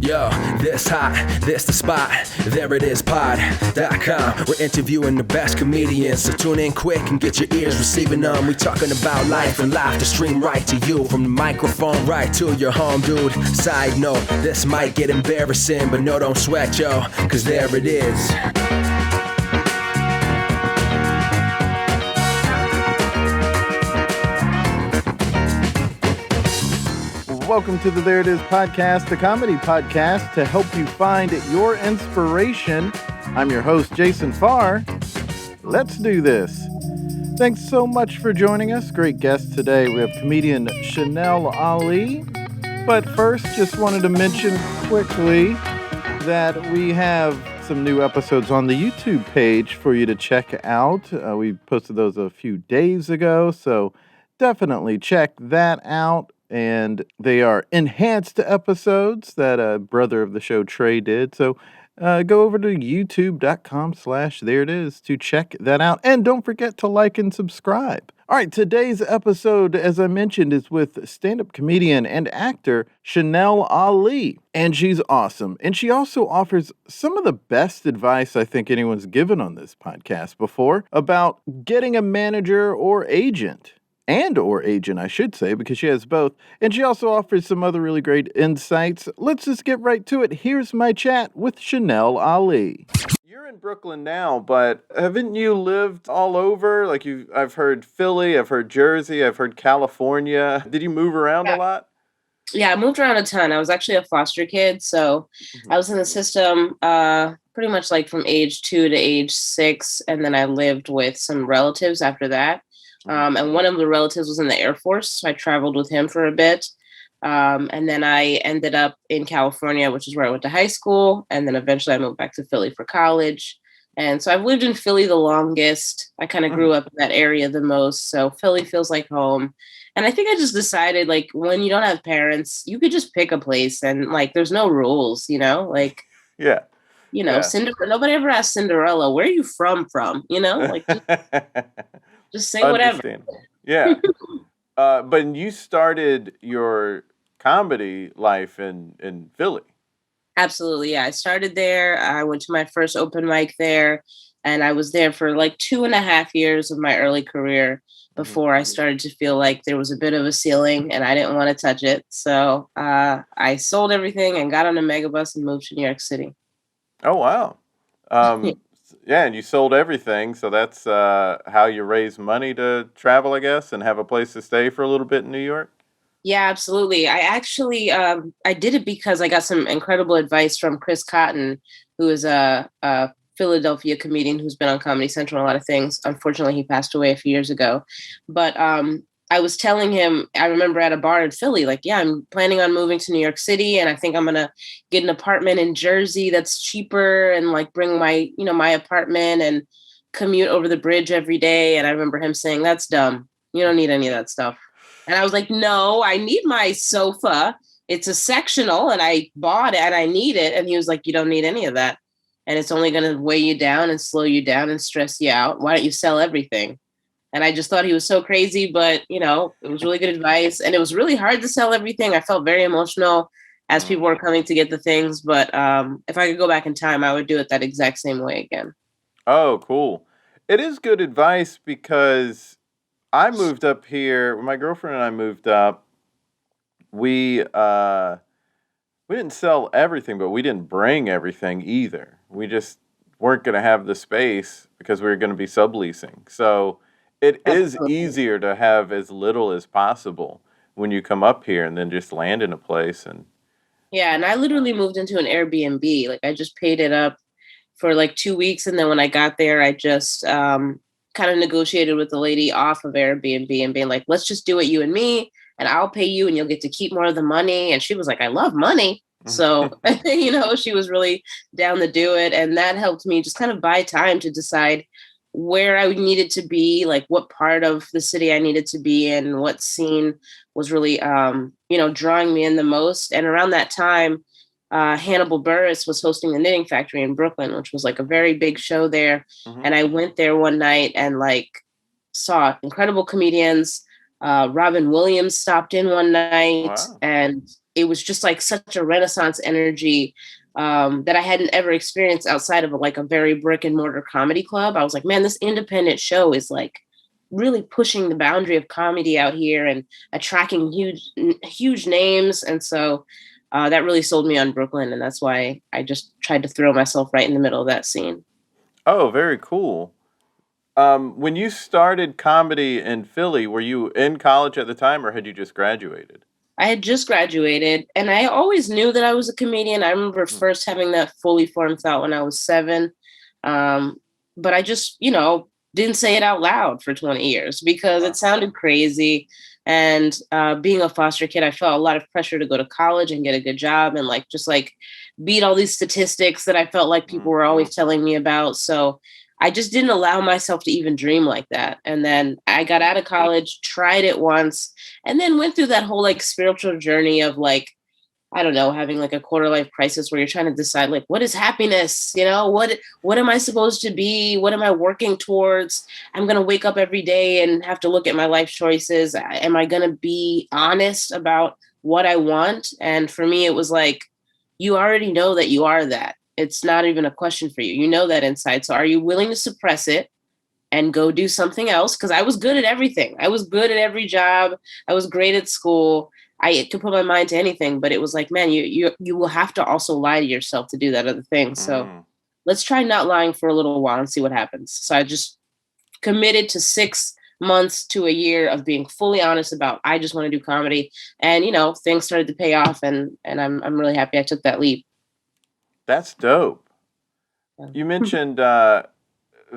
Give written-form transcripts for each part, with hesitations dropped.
Yo, this hot, this the spot, there it is, pod.com. We're interviewing the best comedians, so tune in quick and get your ears receiving them. We talking about life and life to stream right to you, from the microphone right to your home, dude. Side note, this might get embarrassing, but no, don't sweat, yo, cause there it is. Welcome to the There It Is podcast, the comedy podcast to help you find your inspiration. I'm your host, Jason Farr. Let's do this. Thanks so much for joining us. Great guest today. We have comedian Chanel Ali. But first, just wanted to mention quickly that we have some new episodes on the YouTube page for you to check out. We posted those a few days ago, so definitely check that out. And they are enhanced episodes that a brother of the show, Trey, did. So go over to youtube.com/thereitis to check that out. And don't forget to like and subscribe. All right, today's episode, as I mentioned, is with stand-up comedian and actor Chanel Ali. And she's awesome. And she also offers some of the best advice I think anyone's given on this podcast before about getting a manager or agent. Or agent, I should say, because she has both. And she also offers some other really great insights. Let's just get right to it. Here's my chat with Chanel Ali. You're in Brooklyn now, but haven't you lived all over? I've heard Philly, I've heard Jersey, I've heard California. Did you move around a lot? Yeah, I moved around a ton. I was actually a foster kid, so I was in the system pretty much like from age 2 to age 6, and then I lived with some relatives after that. And one of the relatives was in the Air Force, so I traveled with him for a bit. And then I ended up in California, which is where I went to high school. And then eventually I moved back to Philly for college. And so I've lived in Philly the longest. I kind of grew up in that area the most. So Philly feels like home. And I think I just decided, like, when you don't have parents, you could just pick a place and, like, there's no rules, you know? Like, yeah. You know, yeah. Nobody ever asked Cinderella, where are you from? You know? Like, just say whatever. Yeah. But you started your comedy life in Philly. Absolutely. Yeah. I started there. I went to my first open mic there, and I was there for like 2.5 years of my early career before I started to feel like there was a bit of a ceiling and I didn't want to touch it. So I sold everything and got on a megabus and moved to New York City. Oh, wow. Yeah, and you sold everything, so that's how you raise money to travel, I guess, and have a place to stay for a little bit in New York? Yeah, absolutely. I actually, I did it because I got some incredible advice from Chris Cotton, who is a Philadelphia comedian who's been on Comedy Central and a lot of things. Unfortunately, he passed away a few years ago. But I was telling him, I remember at a bar in Philly, like, yeah, I'm planning on moving to New York City, and I think I'm going to get an apartment in Jersey that's cheaper and like bring my apartment and commute over the bridge every day. And I remember him saying, that's dumb. You don't need any of that stuff. And I was like, no, I need my sofa. It's a sectional and I bought it and I need it. And he was like, you don't need any of that. And it's only going to weigh you down and slow you down and stress you out. Why don't you sell everything? And I just thought he was so crazy, but, you know, it was really good advice. And it was really hard to sell everything. I felt very emotional as people were coming to get the things. But if I could go back in time, I would do it that exact same way again. Oh, cool. It is good advice because I moved up here. When my girlfriend and I moved up, we didn't sell everything, but we didn't bring everything either. We just weren't going to have the space because we were going to be subleasing. So it is easier to have as little as possible when you come up here and then just land in a place. Yeah, and I literally moved into an Airbnb. Like, I just paid it up for like 2 weeks. And then when I got there, I just kind of negotiated with the lady off of Airbnb and being like, let's just do it, you and me, and I'll pay you and you'll get to keep more of the money. And she was like, I love money. So, you know, she was really down to do it. And that helped me just kind of buy time to decide where I needed to be, like what part of the city I needed to be in, what scene was really, drawing me in the most. And around that time, Hannibal Buress was hosting the Knitting Factory in Brooklyn, which was like a very big show there. Mm-hmm. And I went there one night and like saw incredible comedians. Robin Williams stopped in one night. Wow. And it was just like such a Renaissance energy that I hadn't ever experienced outside of like a very brick and mortar comedy club. I was like, man, this independent show is like really pushing the boundary of comedy out here and attracting huge names. And so that really sold me on Brooklyn. And that's why I just tried to throw myself right in the middle of that scene. Oh, very cool. When you started comedy in Philly, were you in college at the time or had you just graduated? I had just graduated and I always knew that I was a comedian. I remember first having that fully formed thought when I was 7. But I just, didn't say it out loud for 20 years because it sounded crazy. And being a foster kid, I felt a lot of pressure to go to college and get a good job and like just like beat all these statistics that I felt like people were always telling me about. So I just didn't allow myself to even dream like that. And then I got out of college, tried it once, and then went through that whole like spiritual journey of like, I don't know, having like a quarter life crisis where you're trying to decide like, what is happiness? What am I supposed to be? What am I working towards? I'm going to wake up every day and have to look at my life choices. Am I going to be honest about what I want? And for me, it was like, you already know that you are that. It's not even a question for you. You know that inside. So are you willing to suppress it and go do something else? Because I was good at everything. I was good at every job. I was great at school. I could put my mind to anything, but it was like, man, you will have to also lie to yourself to do that other thing. So let's try not lying for a little while and see what happens. So I just committed to 6 months to a year of being fully honest about, I just want to do comedy. And, things started to pay off and I'm really happy I took that leap. That's dope. You mentioned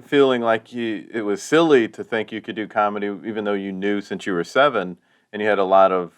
feeling like it was silly to think you could do comedy, even though you knew since you were 7 and you had a lot of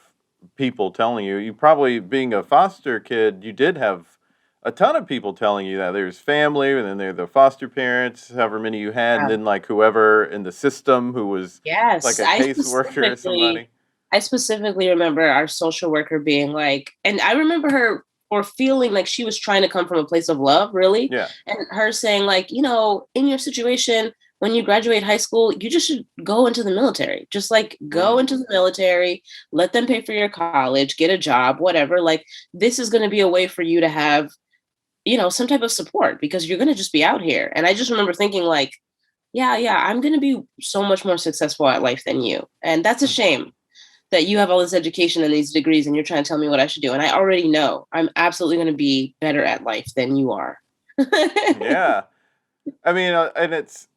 people telling you. You probably, being a foster kid, you did have a ton of people telling you that. There's family, and then there are the foster parents, however many you had, and then like whoever in the system who was like a caseworker or somebody. I specifically remember our social worker being like, and I remember her or feeling like she was trying to come from a place of love, really. Yeah. And her saying like, in your situation, when you graduate high school, you just should go into the military. Just like go into the military, let them pay for your college, get a job, whatever. Like this is going to be a way for you to have, some type of support because you're going to just be out here. And I just remember thinking like, yeah, I'm going to be so much more successful at life than you. And that's a shame that you have all this education and these degrees and you're trying to tell me what I should do. And I already know I'm absolutely going to be better at life than you are. Yeah. I mean, and it's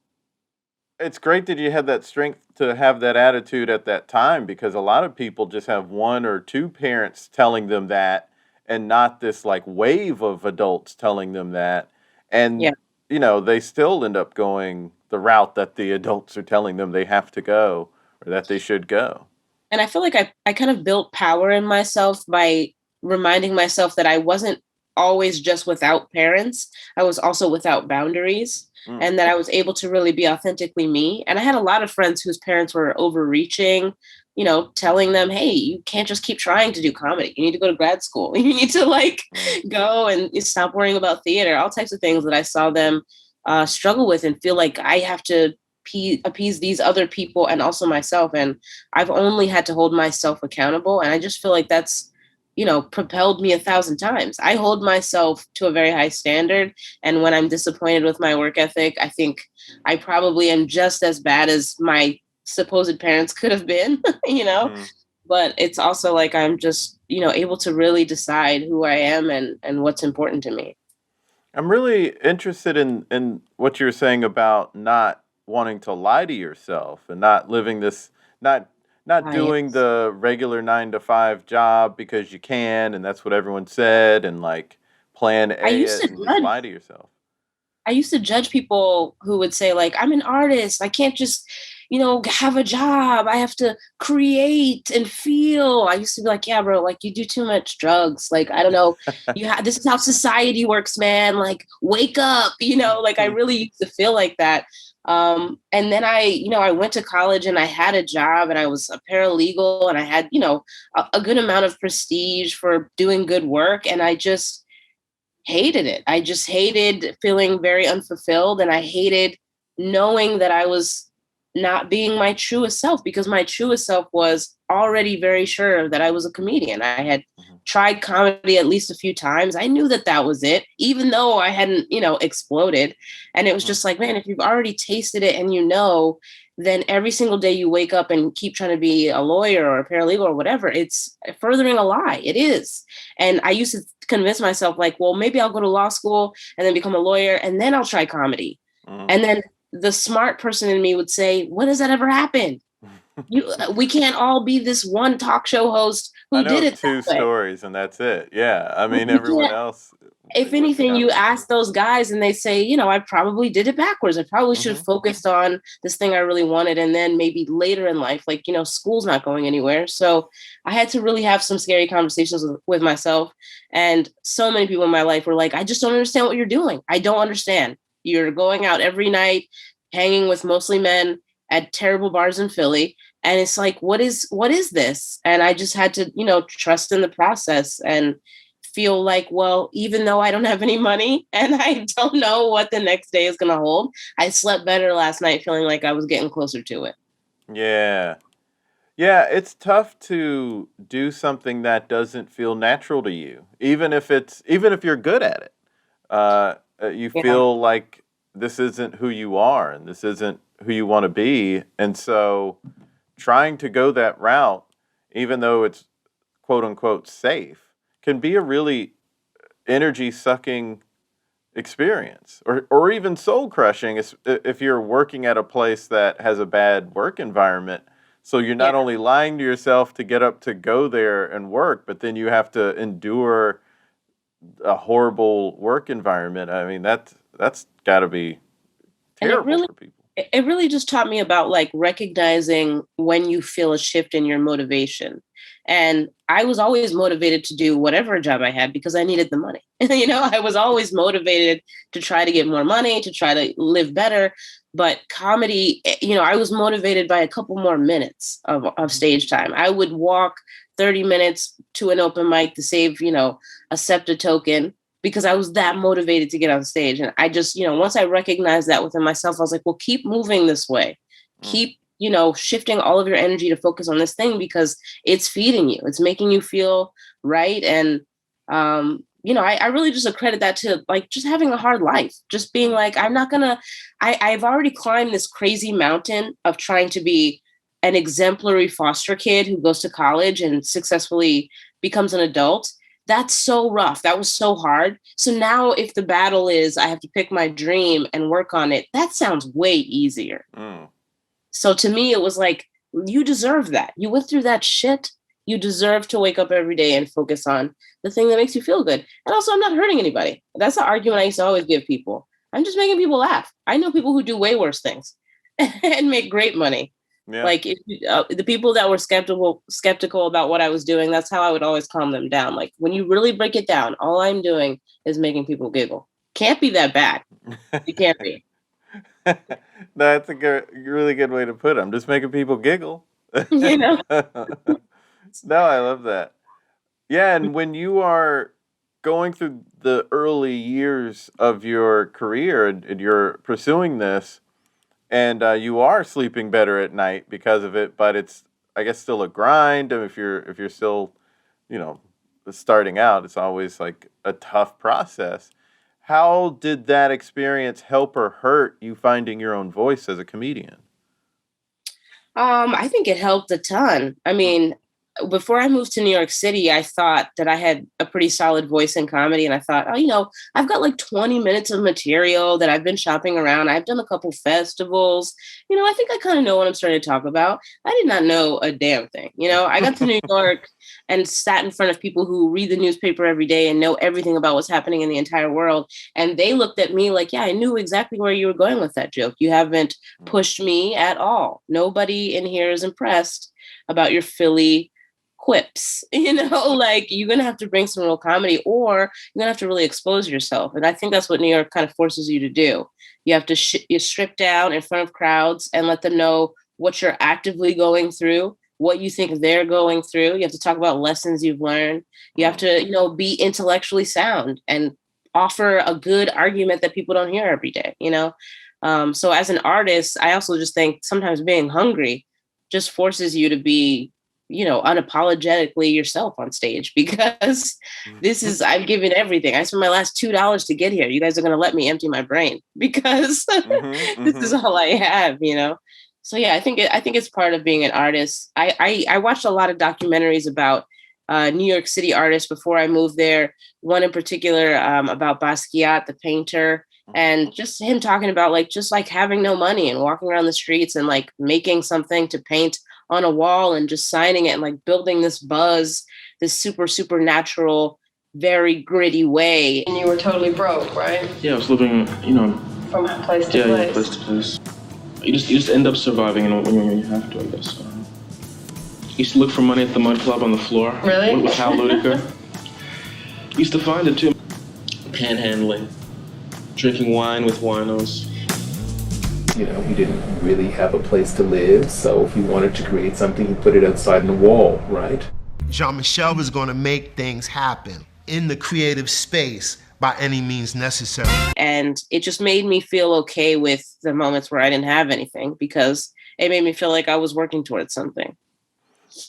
great that you had that strength to have that attitude at that time because a lot of people just have one or two parents telling them that and not this like wave of adults telling them that. And, they still end up going the route that the adults are telling them they have to go or that they should go. And I feel like I kind of built power in myself by reminding myself that I wasn't always just without parents. I was also without boundaries and that I was able to really be authentically me. And I had a lot of friends whose parents were overreaching, telling them, hey, you can't just keep trying to do comedy. You need to go to grad school. You need to like go and stop worrying about theater, all types of things that I saw them struggle with and feel like I have to appease these other people and also myself. And I've only had to hold myself accountable. And I just feel like that's, propelled me 1,000 times. I hold myself to a very high standard. And when I'm disappointed with my work ethic, I think I probably am just as bad as my supposed parents could have been, but it's also like, I'm just, able to really decide who I am and what's important to me. I'm really interested in what you're saying about not wanting to lie to yourself and not living this, not doing the regular 9-to-5 job because you can and that's what everyone said and like plan A and just lie to yourself. I used to judge people who would say like, I'm an artist. I can't just, have a job. I have to create and feel. I used to be like, yeah, bro, like you do too much drugs. Like, I don't know. This is how society works, man. Like wake up, like I really used to feel like that. And then I went to college and I had a job and I was a paralegal and I had, a good amount of prestige for doing good work. And I just hated it. I just hated feeling very unfulfilled. And I hated knowing that I was not being my truest self because my truest self was already very sure that I was a comedian. I had tried comedy at least a few times, I knew that that was it, even though I hadn't, exploded. And it was just like, man, if you've already tasted it and then every single day you wake up and keep trying to be a lawyer or a paralegal or whatever, it's furthering a lie. It is. And I used to convince myself like, well, maybe I'll go to law school and then become a lawyer and then I'll try comedy. And then the smart person in me would say, when has that ever happened? We can't all be this one talk show host who did it. Two stories and that's it. Yeah. I mean, everyone else. If anything, you ask those guys and they say, I probably did it backwards. I probably should have focused on this thing I really wanted. And then maybe later in life, like, school's not going anywhere. So I had to really have some scary conversations with myself. And so many people in my life were like, I just don't understand what you're doing. I don't understand. You're going out every night, hanging with mostly men at terrible bars in Philly. And it's like, what is this? And I just had to, trust in the process and feel like, well, even though I don't have any money and I don't know what the next day is going to hold, I slept better last night feeling like I was getting closer to it. Yeah. Yeah, it's tough to do something that doesn't feel natural to you, even if you're good at it. You feel like this isn't who you are and this isn't who you want to be. And so trying to go that route, even though it's quote unquote safe, can be a really energy sucking experience or even soul crushing if you're working at a place that has a bad work environment. So you're not only lying to yourself to get up to go there and work, but then you have to endure a horrible work environment. I mean, that's got to be terrible for people. It really just taught me about like recognizing when you feel a shift in your motivation. And I was always motivated to do whatever job I had because I needed the money. I was always motivated to try to get more money, to try to live better. But comedy, I was motivated by a couple more minutes of stage time. I would walk 30 minutes to an open mic to save, a SEPTA token because I was that motivated to get on stage. And I just, once I recognized that within myself, I was like, well, keep moving this way. Keep, shifting all of your energy to focus on this thing because it's feeding you. It's making you feel right. And, I really just accredit that to like just having a hard life, just being like, I've already climbed this crazy mountain of trying to be an exemplary foster kid who goes to college and successfully becomes an adult. That's so rough. That was so hard. So now if the battle is I have to pick my dream and work on it, that sounds way easier. So to me, it was like, you deserve that. You went through that shit. You deserve to wake up every day and focus on the thing that makes you feel good. And also, I'm not hurting anybody. That's the argument I used to always give people. I'm just making people laugh. I know people who do way worse things and make great money. Yeah. Like the people that were skeptical about what I was doing, that's how I would always calm them down. Like when you really break it down, all I'm doing is making people giggle. Can't be that bad. It can't be. That's a really good way to put it. I'm just making people giggle. No, I love that. Yeah, and when you are going through the early years of your career and you're pursuing this, and you are sleeping better at night because of it, but it's, I guess, still a grind. And if you're still, starting out, it's always like a tough process. How did that experience help or hurt you finding your own voice as a comedian? I think it helped a ton. I mean, before I moved to New York City, I thought that I had a pretty solid voice in comedy. And I thought, I've got like 20 minutes of material that I've been shopping around. I've done a couple festivals. I think I kind of know what I'm starting to talk about. I did not know a damn thing. I got to New York and sat in front of people who read the newspaper every day and know everything about what's happening in the entire world. And they looked at me like, yeah, I knew exactly where you were going with that joke. You haven't pushed me at all. Nobody in here is impressed about your Philly quips, like you're going to have to bring some real comedy or you're going to have to really expose yourself. And I think that's what New York kind of forces you to do. You have to you strip down in front of crowds and let them know what you're actively going through, what you think they're going through. You have to talk about lessons you've learned. You have to, be intellectually sound and offer a good argument that people don't hear every day, So as an artist, I also just think sometimes being hungry just forces you to be unapologetically yourself on stage, because I've given everything. I spent my last $2 to get here. You guys are going to let me empty my brain because this is all I have, So yeah, I think it's part of being an artist. I watched a lot of documentaries about New York City artists before I moved there. One in particular about Basquiat, the painter, and just him talking about just having no money and walking around the streets and making something to paint on a wall and just signing it and building this buzz, this super natural, very gritty way. And you were totally broke, right? Yeah, I was living, from place to place. Yeah, place to place. You just end up surviving when you have to, I guess. Used to look for money at the Mud Club on the floor. Really? With Hal Ludiker. Used to find it too. Panhandling. Drinking wine with winos. We didn't really have a place to live, so if you wanted to create something, you put it outside in the wall, right? Jean-Michel was going to make things happen in the creative space by any means necessary. And it just made me feel okay with the moments where I didn't have anything, because it made me feel like I was working towards something.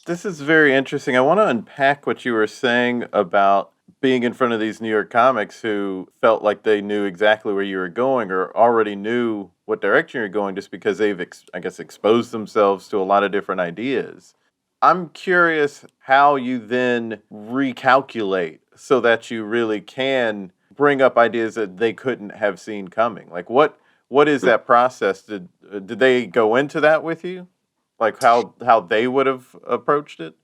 This is very interesting. I want to unpack what you were saying about being in front of these New York comics who felt like they knew exactly where you were going or already knew what direction you're going just because they've, exposed themselves to a lot of different ideas. I'm curious how you then recalculate so that you really can bring up ideas that they couldn't have seen coming. What is that process? Did they go into that with you? How they would have approached it?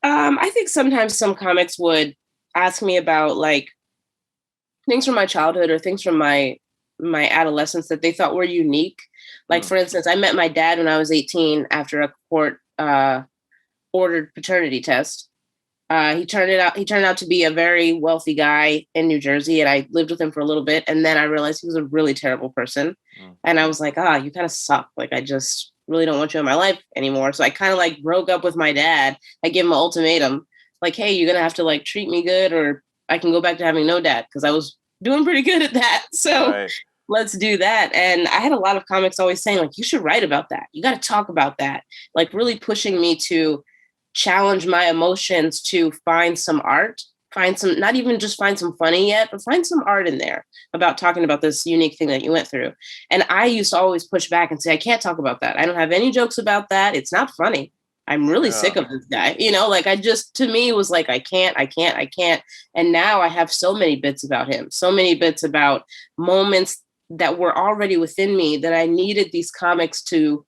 I think sometimes some comics would ask me about things from my childhood or things from my adolescence that they thought were unique. For instance, I met my dad when I was 18 after a court ordered paternity test. He turned out to be a very wealthy guy in New Jersey, and I lived with him for a little bit. And then I realized he was a really terrible person. And I was like, you kind of suck. I just really don't want you in my life anymore. So I kind of broke up with my dad. I gave him an ultimatum. Hey, you're going to have to treat me good or I can go back to having no dad, because I was doing pretty good at that. So Right. Let's do that. And I had a lot of comics always saying you should write about that. You got to talk about that. Really pushing me to challenge my emotions, to find some art, not even just find some funny yet, but find some art in there about talking about this unique thing that you went through. And I used to always push back and say, I can't talk about that. I don't have any jokes about that. It's not funny. I'm really sick of this guy. To me, it was I can't. And now I have so many bits about him, so many bits about moments that were already within me that I needed these comics to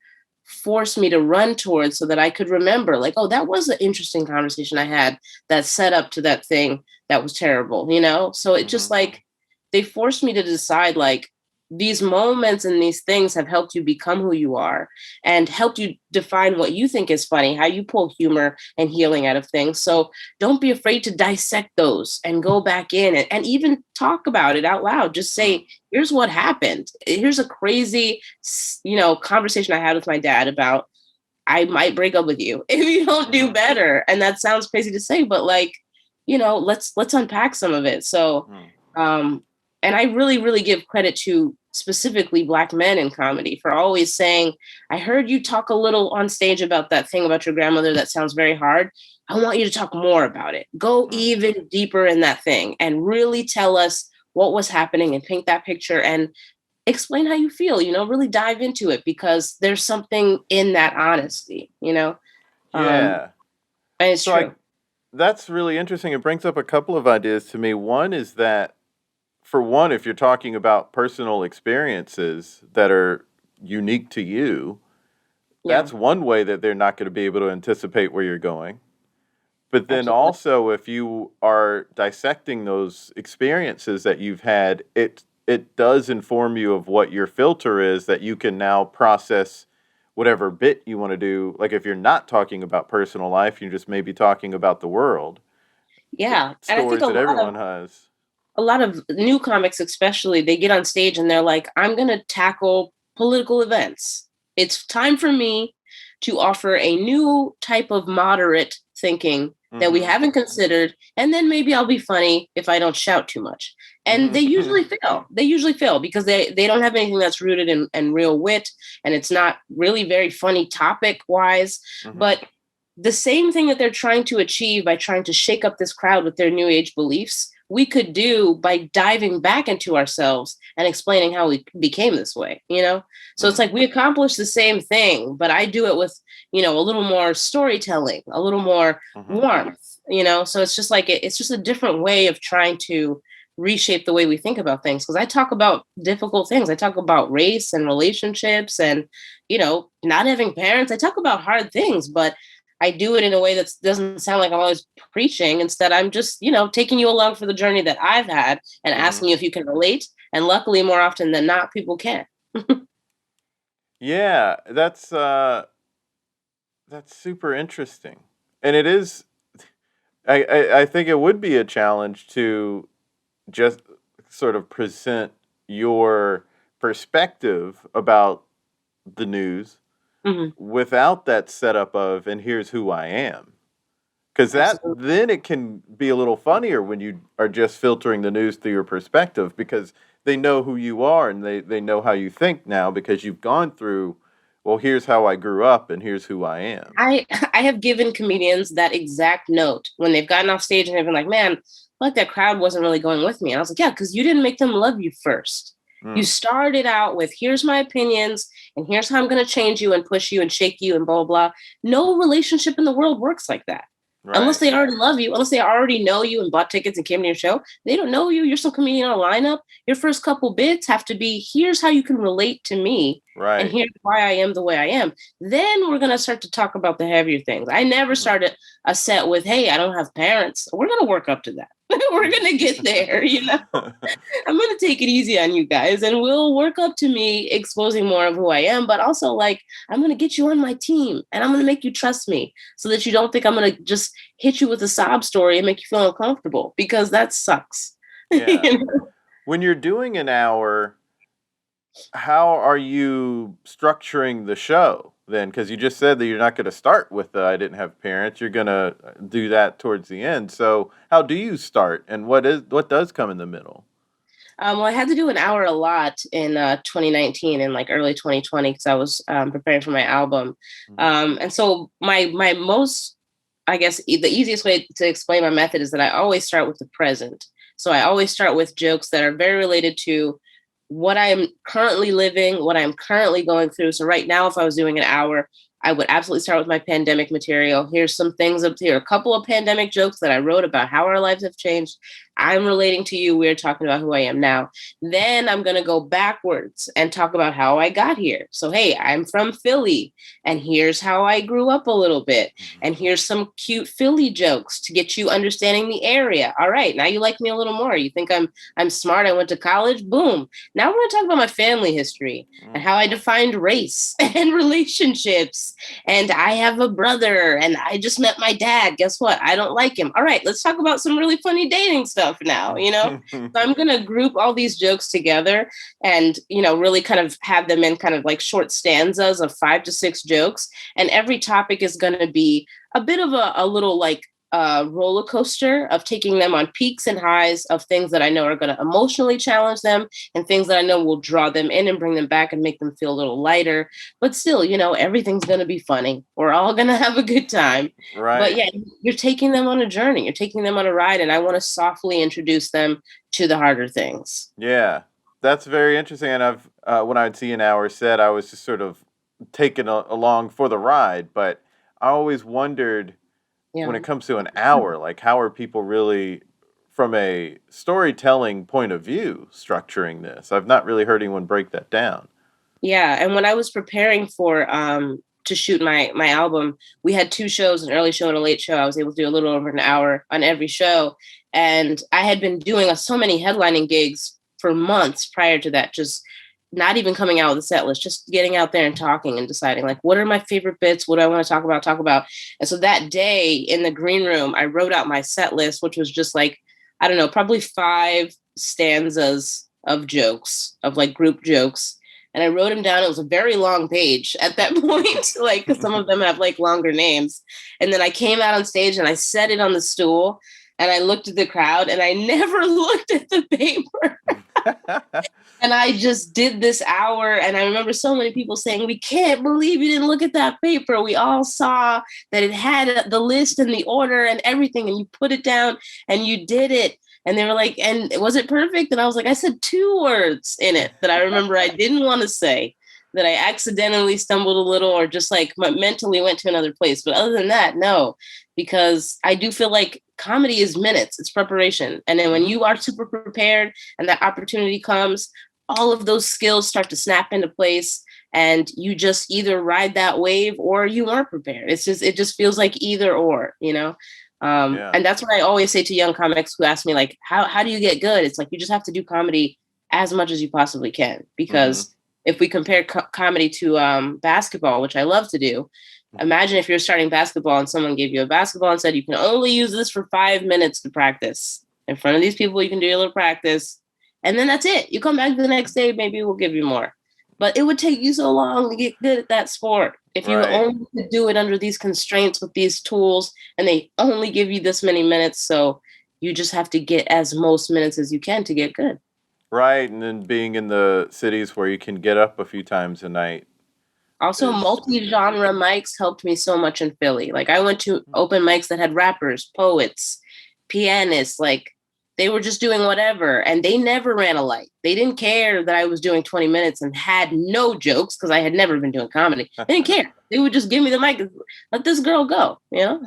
force me to run towards so that I could remember, that was an interesting conversation I had that set up to that thing that was terrible, So it just they forced me to decide these moments and these things have helped you become who you are and helped you define what you think is funny, how you pull humor and healing out of things. So don't be afraid to dissect those and go back in and even talk about it out loud. Just say, here's what happened. Here's a crazy, conversation I had with my dad about, I might break up with you if you don't do better. And that sounds crazy to say, but let's unpack some of it. So, and I really, really give credit to specifically Black men in comedy for always saying, I heard you talk a little on stage about that thing about your grandmother that sounds very hard. I want you to talk more about it. Go even deeper in that thing and really tell us what was happening and paint that picture and explain how you feel, really dive into it, because there's something in that honesty, Yeah. And it's true. That's really interesting. It brings up a couple of ideas to me. One is that, for one, if you're talking about personal experiences that are unique to you, that's one way that they're not going to be able to anticipate where you're going. But then also, if you are dissecting those experiences that you've had, it does inform you of what your filter is, that you can now process whatever bit you want to do. If you're not talking about personal life, you're just maybe talking about the world. Yeah. And I think that everyone has. A lot of new comics, especially, they get on stage and they're like, I'm going to tackle political events. It's time for me to offer a new type of moderate thinking that we haven't considered. And then maybe I'll be funny if I don't shout too much. And they usually fail. They usually fail because they don't have anything that's rooted in real wit. And it's not really very funny topic wise. But the same thing that they're trying to achieve by trying to shake up this crowd with their new age beliefs, we could do by diving back into ourselves and explaining how we became this way, you know? So it's like we accomplish the same thing, but I do it with, you know, a little more storytelling, a little more warmth, you know? So it's just like, it's just a different way of trying to reshape the way we think about things. Cause I talk about difficult things. I talk about race and relationships and, you know, not having parents. I talk about hard things, but I do it in a way that doesn't sound like I'm always preaching. Instead, I'm just, you know, taking you along for the journey that I've had and asking you if you can relate. And luckily, more often than not, people can. Yeah, that's super interesting. And it is, I think it would be a challenge to just sort of present your perspective about the news without that setup of, and here's who I am. Because then it can be a little funnier when you are just filtering the news through your perspective, because they know who you are and they know how you think now because you've gone through, well, here's how I grew up and here's who I am. I have given comedians that exact note when they've gotten off stage and they've been like, man, like that crowd wasn't really going with me. And I was like, yeah, because you didn't make them love you first. You started out with, here's my opinions, and here's how I'm going to change you and push you and shake you and blah, blah, blah. No relationship in the world works like that. Right. Unless they already love you, unless they already know you and bought tickets and came to your show. They don't know you. You're some comedian on a lineup. Your first couple bits have to be, here's how you can relate to me. Right. And here's why I am the way I am. Then we're going to start to talk about the heavier things. I never started a set with, hey, I don't have parents. We're going to work up to that. We're going to get there, you know. I'm going to take it easy on you guys and we'll work up to me exposing more of who I am. But also, like, I'm going to get you on my team and I'm going to make you trust me so that you don't think I'm going to just hit you with a sob story and make you feel uncomfortable, because that sucks. Yeah. You know? When you're doing an hour, how are you structuring the show then? Because you just said that you're not going to start with the I didn't have parents. You're going to do that towards the end. So how do you start, and what does come in the middle? Well, I had to do an hour a lot in 2019 and like early 2020 because I was preparing for my album. And so my most, I guess, the easiest way to explain my method is that I always start with the present. So I always start with jokes that are very related to what I am currently living, what I'm currently going through. So right now, if I was doing an hour, I would absolutely start with my pandemic material. Here's some things up here, a couple of pandemic jokes that I wrote about how our lives have changed. I'm relating to you. We're talking about who I am now. Then I'm going to go backwards and talk about how I got here. So, hey, I'm from Philly, and here's how I grew up a little bit. And here's some cute Philly jokes to get you understanding the area. All right, now you like me a little more. You think I'm smart. I went to college. Boom. Now we're going to talk about my family history and how I defined race and relationships. And I have a brother and I just met my dad. Guess what? I don't like him. All right, let's talk about some really funny dating stuff now, you know? So I'm going to group all these jokes together and, you know, really kind of have them in kind of like short stanzas of 5 to 6 jokes. And every topic is going to be a bit of a little like roller coaster of taking them on peaks and highs of things that I know are going to emotionally challenge them and things that I know will draw them in and bring them back and make them feel a little lighter. But still, you know, everything's going to be funny. We're all going to have a good time. Right. But yeah, you're taking them on a journey. You're taking them on a ride. And I want to softly introduce them to the harder things. Yeah, that's very interesting. And I've when I would see an hour set, I was just sort of taken along for the ride. But I always wondered, when it comes to an hour, like how are people really, from a storytelling point of view, structuring this? I've not really heard anyone break that down. Yeah, and when I was preparing for to shoot my album, we had 2 shows, an early show and a late show. I was able to do a little over an hour on every show, and I had been doing so many headlining gigs for months prior to that, just not even coming out with a set list, just getting out there and talking and deciding like, what are my favorite bits? What do I want to talk about? And so that day in the green room, I wrote out my set list, which was just like, I don't know, probably 5 stanzas of jokes, of like group jokes. And I wrote them down. It was a very long page at that point, like, cause some of them have like longer names. And then I came out on stage and I set it on the stool and I looked at the crowd and I never looked at the paper. And I just did this hour. And I remember so many people saying, we can't believe you didn't look at that paper. We all saw that it had the list and the order and everything. And you put it down and you did it. And they were like, and was it perfect? And I was like, I said 2 words in it that I remember I didn't want to say, that I accidentally stumbled a little or just like mentally went to another place. But other than that, no, because I do feel like comedy is minutes, it's preparation. And then when you are super prepared and that opportunity comes, all of those skills start to snap into place and you just either ride that wave or you weren't prepared. It just feels like either or, you know? And that's what I always say to young comics who ask me, like, how do you get good? It's like, you just have to do comedy as much as you possibly can. Because if we compare comedy to basketball, which I love to do, imagine if you're starting basketball and someone gave you a basketball and said, you can only use this for 5 minutes to practice. In front of these people, you can do a little practice. And then that's it. You come back the next day, maybe we'll give you more. But it would take you so long to get good at that sport. If you only could do it under these constraints with these tools, and they only give you this many minutes. So you just have to get as most minutes as you can to get good. Right. And then being in the cities where you can get up a few times a night. Also, multi-genre mics helped me so much in Philly. Like, I went to open mics that had rappers, poets, pianists, like, they were just doing whatever, and they never ran a light. They didn't care that I was doing 20 minutes and had no jokes because I had never been doing comedy. They didn't care. They would just give me the mic and let this girl go, you know?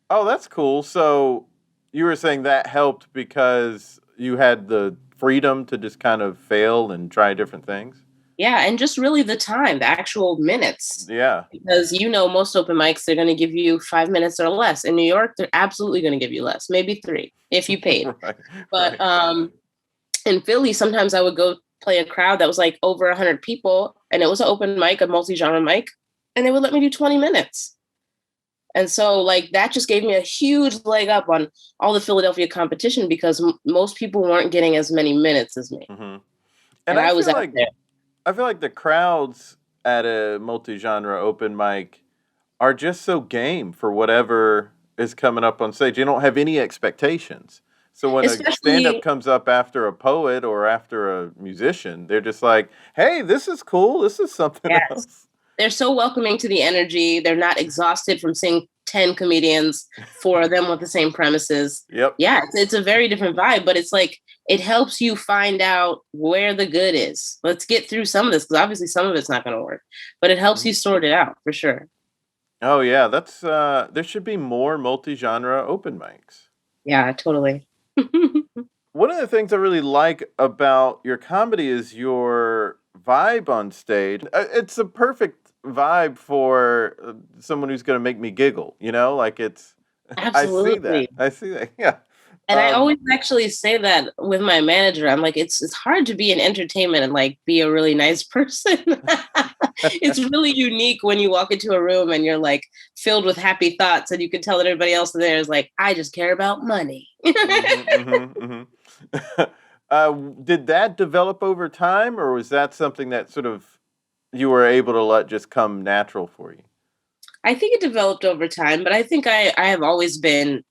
Oh, that's cool. So you were saying that helped because you had the freedom to just kind of fail and try different things? Yeah, and just really the time, the actual minutes. Yeah. Because, you know, most open mics, they're going to give you 5 minutes or less. In New York, they're absolutely going to give you less, maybe 3 if you paid. But in Philly, sometimes I would go play a crowd that was like over 100 people, and it was an open mic, a multi-genre mic, and they would let me do 20 minutes. And so, like, that just gave me a huge leg up on all the Philadelphia competition because most people weren't getting as many minutes as me. And I was out there. I feel like the crowds at a multi-genre open mic are just so game for whatever is coming up on stage. You don't have any expectations. So when a stand-up comes up after a poet or after a musician, they're just like, hey, this is cool. This is something else. They're so welcoming to the energy. They're not exhausted from seeing 10 comedians, 4 of them with the same premises. Yep. Yeah, it's a very different vibe, but it's like, it helps you find out where the good is. Let's get through some of this, because obviously some of it's not going to work, but it helps you sort it out for sure. Oh yeah, that's there should be more multi-genre open mics. Yeah, totally. One of the things I really like about your comedy is your vibe on stage. It's a perfect vibe for someone who's going to make me giggle, you know, like it's, Absolutely. I see that. Yeah. And I always actually say that with my manager. I'm like, it's hard to be in entertainment and like be a really nice person. It's really unique when you walk into a room and you're like filled with happy thoughts and you can tell that everybody else there is like, I just care about money. Did that develop over time, or was that something that sort of you were able to let just come natural for you? I think it developed over time, but I think I have always been,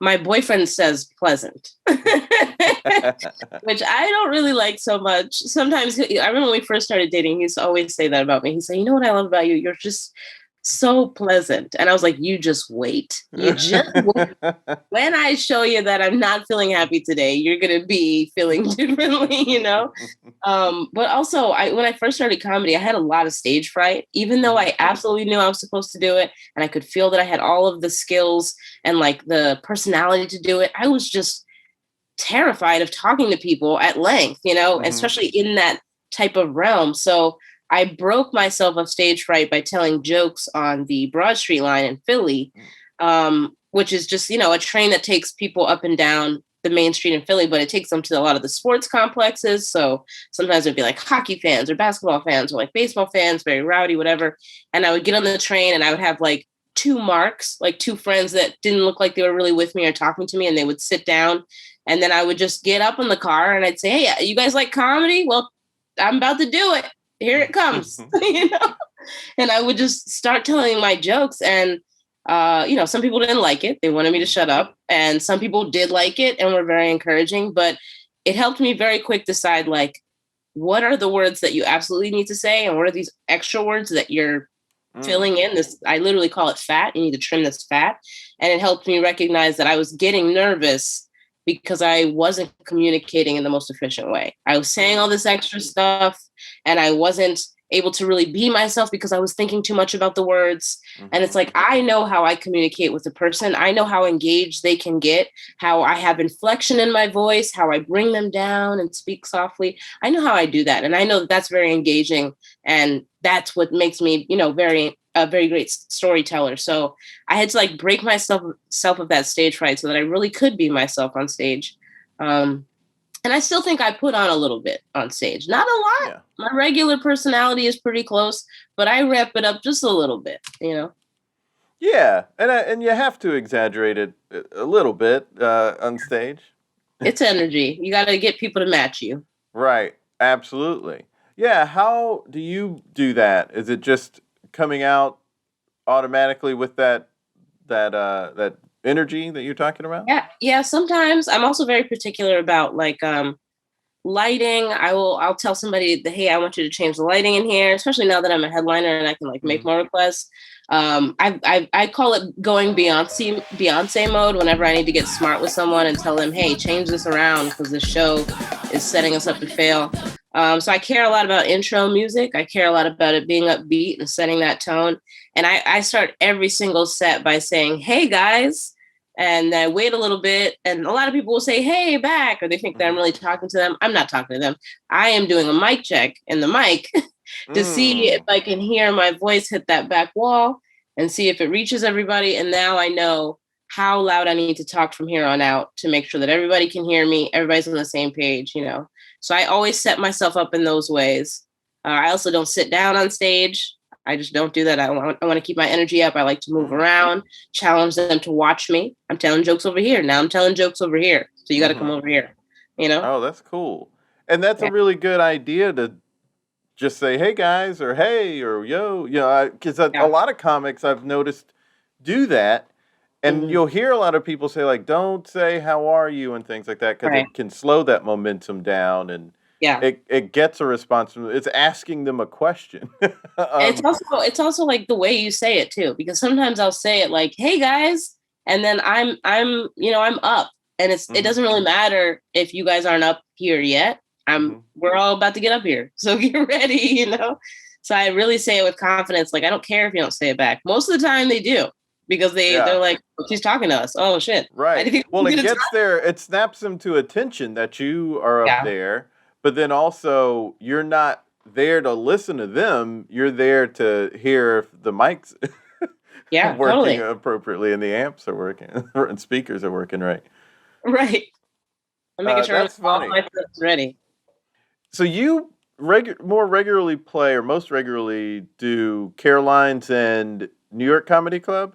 my boyfriend says pleasant, which I don't really like so much. Sometimes, I remember when we first started dating, he used to always say that about me. He'd say, you know what I love about you? You're just so pleasant. And I was like, you just wait. You just wait. When I show you that I'm not feeling happy today, you're going to be feeling differently, you know? But also, when I first started comedy, I had a lot of stage fright, even though I absolutely knew I was supposed to do it. And I could feel that I had all of the skills and like the personality to do it. I was just terrified of talking to people at length, you know, especially in that type of realm. So I broke myself of stage fright by telling jokes on the Broad Street line in Philly, which is just, you know, a train that takes people up and down the main street in Philly, but it takes them to a lot of the sports complexes. So sometimes it'd be like hockey fans or basketball fans or like baseball fans, very rowdy, whatever. And I would get on the train and I would have like 2 marks, like 2 friends that didn't look like they were really with me or talking to me, and they would sit down. And then I would just get up in the car and I'd say, hey, you guys like comedy? Well, I'm about to do it. Here it comes, you know? And I would just start telling my jokes. And, you know, some people didn't like it. They wanted me to shut up. And some people did like it and were very encouraging. But it helped me very quick decide, like, what are the words that you absolutely need to say, and what are these extra words that you're filling in. This, I literally call it fat. You need to trim this fat. And it helped me recognize that I was getting nervous because I wasn't communicating in the most efficient way. I was saying all this extra stuff, and I wasn't able to really be myself because I was thinking too much about the words. And it's like, I know how I communicate with a person. I know how engaged they can get, how I have inflection in my voice, how I bring them down and speak softly. I know how I do that. And I know that that's very engaging. And that's what makes me, you know, a very great storyteller. So I had to like break myself of that stage fright so that I really could be myself on stage. And I still think I put on a little bit on stage. Not a lot. Yeah. My regular personality is pretty close, but I rep it up just a little bit, you know? Yeah, and you have to exaggerate it a little bit on stage. It's energy. You got to get people to match you. Right, absolutely. Yeah, how do you do that? Is it just coming out automatically with that energy that you're talking about? Yeah. Sometimes I'm also very particular about like lighting. I'll tell somebody that, hey, I want you to change the lighting in here, especially now that I'm a headliner and I can like make more requests. I call it going Beyonce mode whenever I need to get smart with someone and tell them, hey, change this around because this show is setting us up to fail. So I care a lot about intro music. I care a lot about it being upbeat and setting that tone. And I start every single set by saying, hey, guys, and I wait a little bit. And a lot of people will say, hey, back, or they think that I'm really talking to them. I'm not talking to them. I am doing a mic check in the mic to see if I can hear my voice hit that back wall and see if it reaches everybody. And now I know how loud I need to talk from here on out to make sure that everybody can hear me. Everybody's on the same page, you know. So I always set myself up in those ways. I also don't sit down on stage. I just don't do that. I want to keep my energy up. I like to move around, challenge them to watch me. I'm telling jokes over here. Now I'm telling jokes over here. So you got to come over here, you know? Oh, that's cool. And that's a really good idea to just say, hey, guys, or hey, or yo, you know, because a lot of comics I've noticed do that. And you'll hear a lot of people say, like, don't say how are you and things like that because it can slow that momentum down and it gets a response. It's asking them a question. It's also like the way you say it, too, because sometimes I'll say it like, hey, guys, and then I'm up. And it doesn't really matter if you guys aren't up here yet. We're all about to get up here. So get ready, you know? So I really say it with confidence. Like, I don't care if you don't say it back. Most of the time they do. Because they're like, oh, she's talking to us. Oh, shit. Right. Well, it gets there. It snaps them to attention that you are up there. But then also, you're not there to listen to them. You're there to hear if the mics working appropriately and the amps are working and speakers are working right. Right. I'm making sure all my stuff's ready. So you more regularly play or most regularly do Caroline's and New York Comedy Club?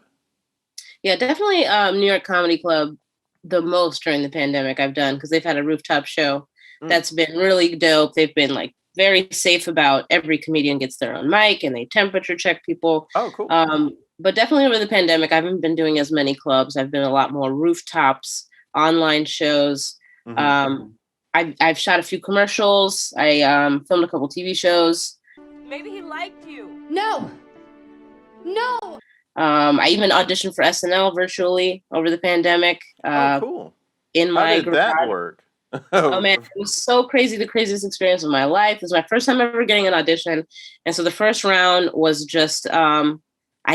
Yeah, definitely New York Comedy Club the most during the pandemic I've done because they've had a rooftop show that's been really dope. They've been like very safe about every comedian gets their own mic and they temperature check people. Oh, cool. But definitely over the pandemic, I haven't been doing as many clubs. I've been a lot more rooftops, online shows. I've shot a few commercials. I filmed a couple TV shows. Maybe he liked you. No. I even auditioned for SNL virtually over the pandemic. Cool. How did that work? Oh man, it was so crazy. The craziest experience of my life. It was my first time ever getting an audition. And so the first round was just, I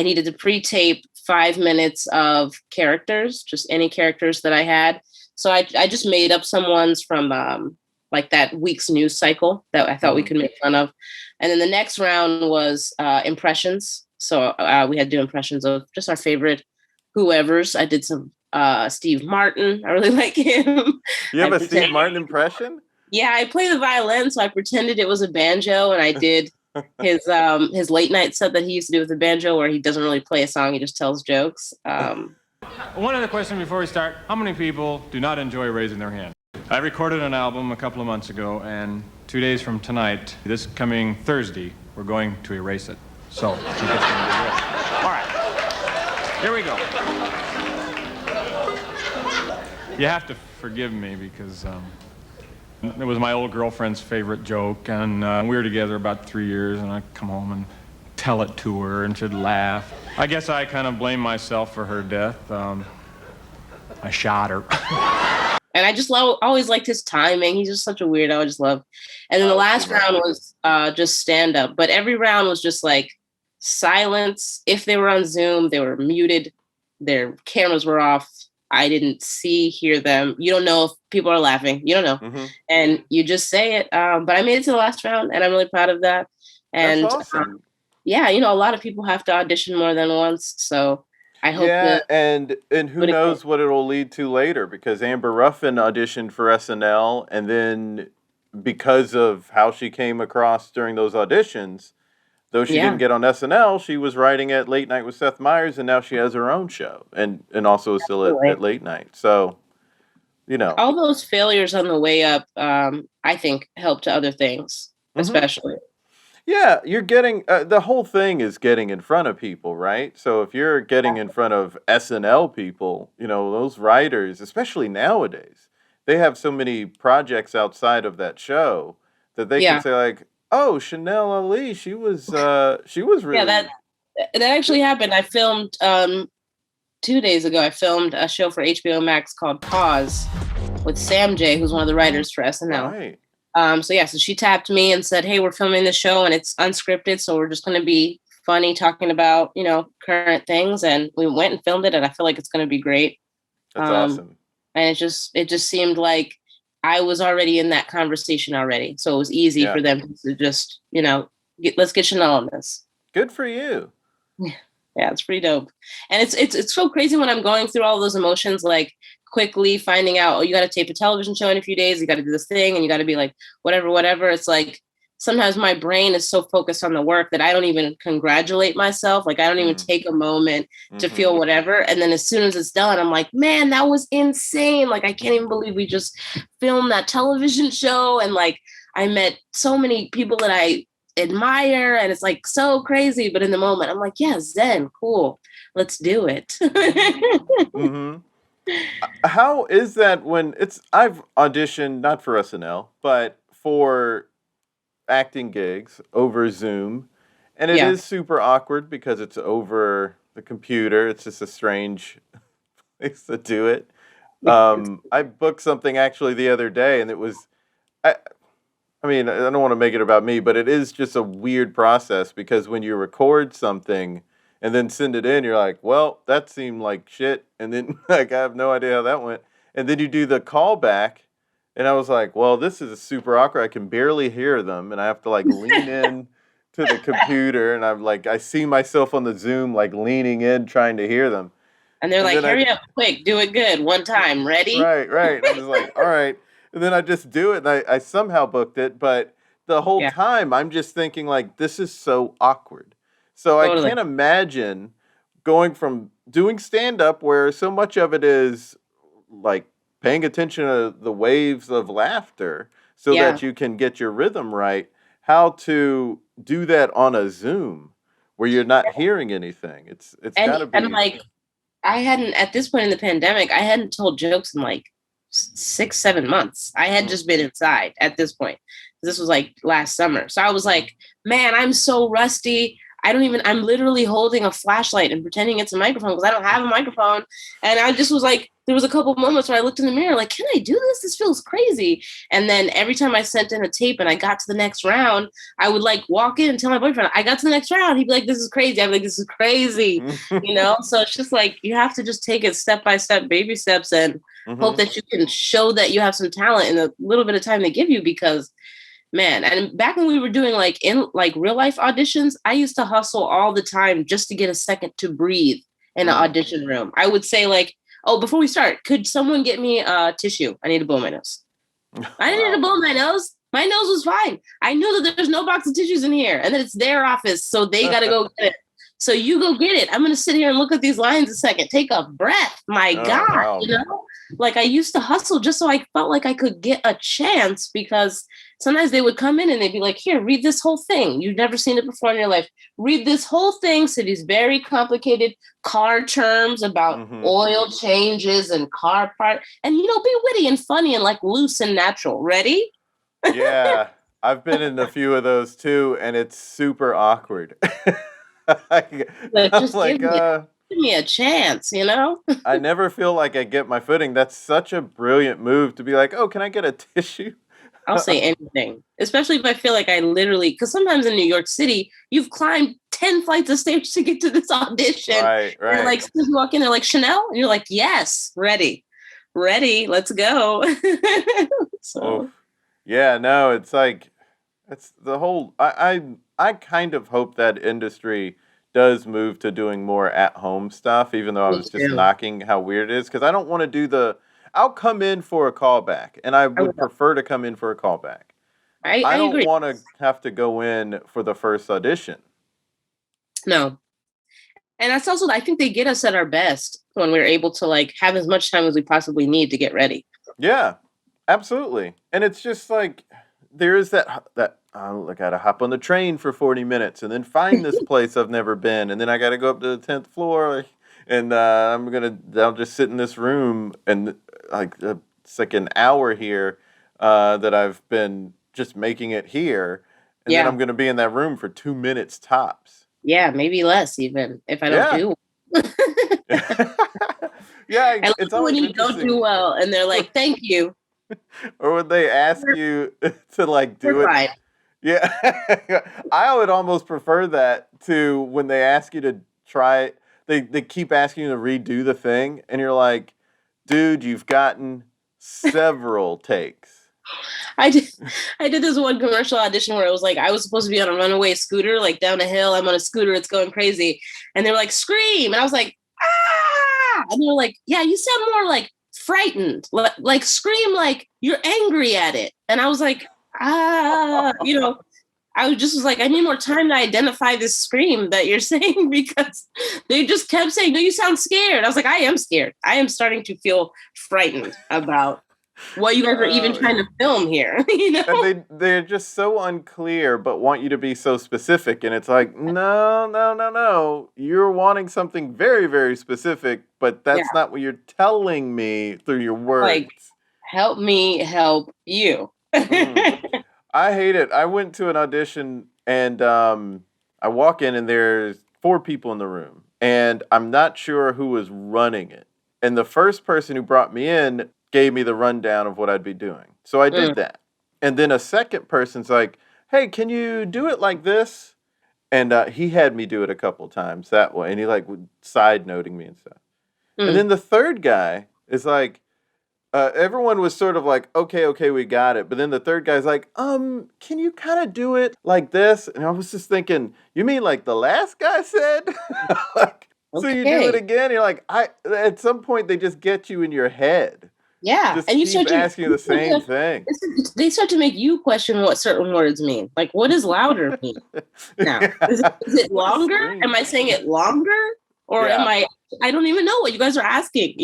needed to pre-tape 5 minutes of characters, just any characters that I had. So I just made up some ones from like that week's news cycle that I thought we could make fun of. And then the next round was impressions. So we had to do impressions of just our favorite whoever's. I did some Steve Martin. I really like him. You have a Steve Martin impression? Yeah, I play the violin, so I pretended it was a banjo, and I did his late night set that he used to do with the banjo, where he doesn't really play a song; he just tells jokes. One other question before we start: how many people do not enjoy raising their hand? I recorded an album a couple of months ago, and 2 days from tonight, this coming Thursday, we're going to erase it. So, it's going to be erased. All right, here we go. You have to forgive me because It was my old girlfriend's favorite joke, and we were together about 3 years, and I'd come home and tell it to her, and she'd laugh. I guess I kind of blame myself for her death. I shot her. And I just always liked his timing. He's just such a weirdo. I just love. And then the last round was just stand up. But every round was just like silence. If they were on Zoom, they were muted. Their cameras were off. I didn't hear them. You don't know if people are laughing. You don't know. Mm-hmm. And you just say it. But I made it to the last round, and I'm really proud of that. And that's awesome. Yeah, a lot of people have to audition more than once. So I hope and who knows what it'll lead to later, because Amber Ruffin auditioned for SNL, and then because of how she came across during those auditions, though she didn't get on SNL, she was writing at Late Night with Seth Meyers, and now she has her own show and also is still at Late Night. So, all those failures on the way up, I think help to other things, especially. Yeah, you're getting, the whole thing is getting in front of people, right? So if you're getting in front of SNL people, those writers, especially nowadays, they have so many projects outside of that show that they can say like, oh, Chanel Ali, she was really... Yeah, that actually happened. I filmed, 2 days ago, I filmed a show for HBO Max called Pause with Sam J, who's one of the writers for SNL. Right. So she tapped me and said, hey, we're filming the show and it's unscripted. So we're just going to be funny talking about, current things. And we went and filmed it, and I feel like it's going to be great. That's awesome. And it just seemed like I was already in that conversation already. So it was easy for them to just, let's get Chanel on this. Good for you. Yeah, it's pretty dope. And it's so crazy when I'm going through all those emotions, like quickly finding out, you got to tape a television show in a few days, you got to do this thing, and you got to be like, whatever. It's like, sometimes my brain is so focused on the work that I don't even congratulate myself. Like, I don't even take a moment to feel whatever. And then as soon as it's done, I'm like, man, that was insane. Like, I can't even believe we just filmed that television show. And like, I met so many people that I admire, and it's like so crazy. But in the moment, I'm like, yeah, zen, cool, let's do it. How is that when I've auditioned, not for SNL, but for acting gigs over Zoom, and it is super awkward because it's over the computer. It's just a strange place to do it. I booked something actually the other day, and it was, I mean, I don't want to make it about me, but it is just a weird process, because when you record something and then send it in, you're like, well, that seemed like shit. And then like, I have no idea how that went. And then you do the callback, and I was like, well, this is super awkward. I can barely hear them, and I have to like lean in to the computer, and I'm like, I see myself on the Zoom, like leaning in, trying to hear them. And they're like, hurry up, quick, do it good, one time, ready? Right. I was like, all right. And then I just do it, and I somehow booked it, but the whole time I'm just thinking like, this is so awkward. So totally. I can't imagine going from doing stand-up, where so much of it is like paying attention to the waves of laughter so that you can get your rhythm right, how to do that on a Zoom where you're not hearing anything. It's gotta be. And like, I hadn't, at this point in the pandemic, I hadn't told jokes in like 6-7 months. I had just been inside at this point. This was like last summer. So I was like, man, I'm so rusty. I'm literally holding a flashlight and pretending it's a microphone because I don't have a microphone. And I just was like, there was a couple of moments where I looked in the mirror like, can I do this? This feels crazy. And then every time I sent in a tape and I got to the next round, I would like walk in and tell my boyfriend, I got to the next round. He'd be like, this is crazy. I'd be like, this is crazy. So it's just like, you have to just take it step by step, baby steps, and hope that you can show that you have some talent in a little bit of time they give you, because man, and back when we were doing like in like real life auditions, I used to hustle all the time just to get a second to breathe in an audition room. I would say like, oh, before we start, could someone get me a tissue? I need to blow my nose. I didn't need to blow my nose. My nose was fine. I knew that there's no box of tissues in here, and that it's their office, so they got to go get it. So you go get it. I'm going to sit here and look at these lines a second. Take a breath. My God, wow. like I used to hustle just so I felt like I could get a chance, because sometimes they would come in and they'd be like, here, read this whole thing. You've never seen it before in your life. Read this whole thing. So these very complicated car terms about oil changes and car part, and be witty and funny and like loose and natural. Ready? Yeah, I've been in a few of those too, and it's super awkward. Like, I'm just like, give me a chance, I never feel like I get my footing. That's such a brilliant move to be like, oh, can I get a tissue? I'll say anything, especially if I feel like I literally, because sometimes in New York City, you've climbed 10 flights of stairs to get to this audition. Right. And like, you walk in, they're like, Chanel? And you're like, yes, ready, let's go. So. Yeah, no, it's like, it's the whole, I kind of hope that industry does move to doing more at-home stuff, even though I was just knocking how weird it is, because I don't want to do I'll come in for a callback, and I would prefer to come in for a callback. I don't want to have to go in for the first audition. No. And that's also, I think they get us at our best when we're able to like have as much time as we possibly need to get ready. Yeah, absolutely. And it's just like, there is that oh, I gotta hop on the train for 40 minutes and then find this place I've never been, and then I gotta go up to the 10th floor, and I'll just sit in this room, and like it's like an hour here that I've been just making it here, and then I'm gonna be in that room for 2 minutes tops. Yeah, maybe less even if I don't do. Yeah, it's always when you don't do well, and they're like, "Thank you." Or would they ask you to like do it? Right. Yeah, I would almost prefer that to when they ask you to try. They keep asking you to redo the thing, and you're like, "Dude, you've gotten several takes." I did this one commercial audition where it was like I was supposed to be on a runaway scooter, like down a hill. I'm on a scooter, it's going crazy, and they were like, "Scream!" And I was like, "Ah!" And they were like, "Yeah, you sound more like frightened, like scream, like you're angry at it." And I was like, I was like, I need more time to identify this scream that you're saying, because they just kept saying, "No, you sound scared." I was like, I am scared. I am starting to feel frightened about what you guys are even trying to film here. And they're just so unclear, but want you to be so specific. And it's like, no. You're wanting something very, very specific, but that's not what you're telling me through your words. Like, help me help you. I hate it. I went to an audition, and I walk in, and there's 4 people in the room, and I'm not sure who was running it. And the first person who brought me in gave me the rundown of what I'd be doing. So I did that. And then a second person's like, "Hey, can you do it like this?" And he had me do it a couple times that way. And he like side noting me and stuff. And then the third guy is like, everyone was sort of like, okay, we got it. But then the third guy's like, can you kind of do it like this? And I was just thinking, you mean like the last guy said? Like, so you do it again? You're like, at some point they just get you in your head. Yeah, just and you start asking the same thing. They start to make you question what certain words mean. Like, what does louder mean? Now, is it longer? Am I saying it longer, or am I don't even know what you guys are asking.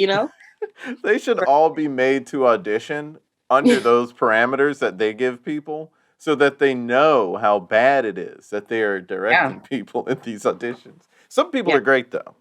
They should all be made to audition under those parameters that they give people, so that they know how bad it is that they are directing people in these auditions. Some people are great though.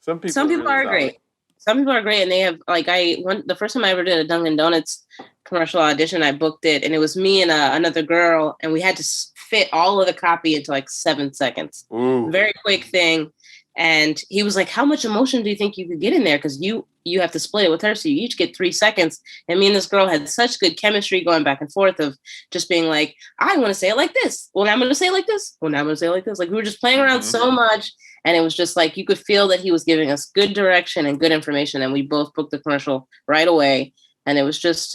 Some people really are great. Some people are great, and they have like the first time I ever did a Dunkin' Donuts commercial audition, I booked it, and it was me and another girl, and we had to fit all of the copy into like 7 seconds. Ooh. Very quick thing. And he was like, "How much emotion do you think you could get in there? Because you have to split it with her, so you each get 3 seconds." And me and this girl had such good chemistry going back and forth of just being like, "I want to say it like this. Well, now I'm going to say it like this. Well, now I'm going to say it like this." Like we were just playing around so much. And it was just like, you could feel that he was giving us good direction and good information. And we both booked the commercial right away. And it was just,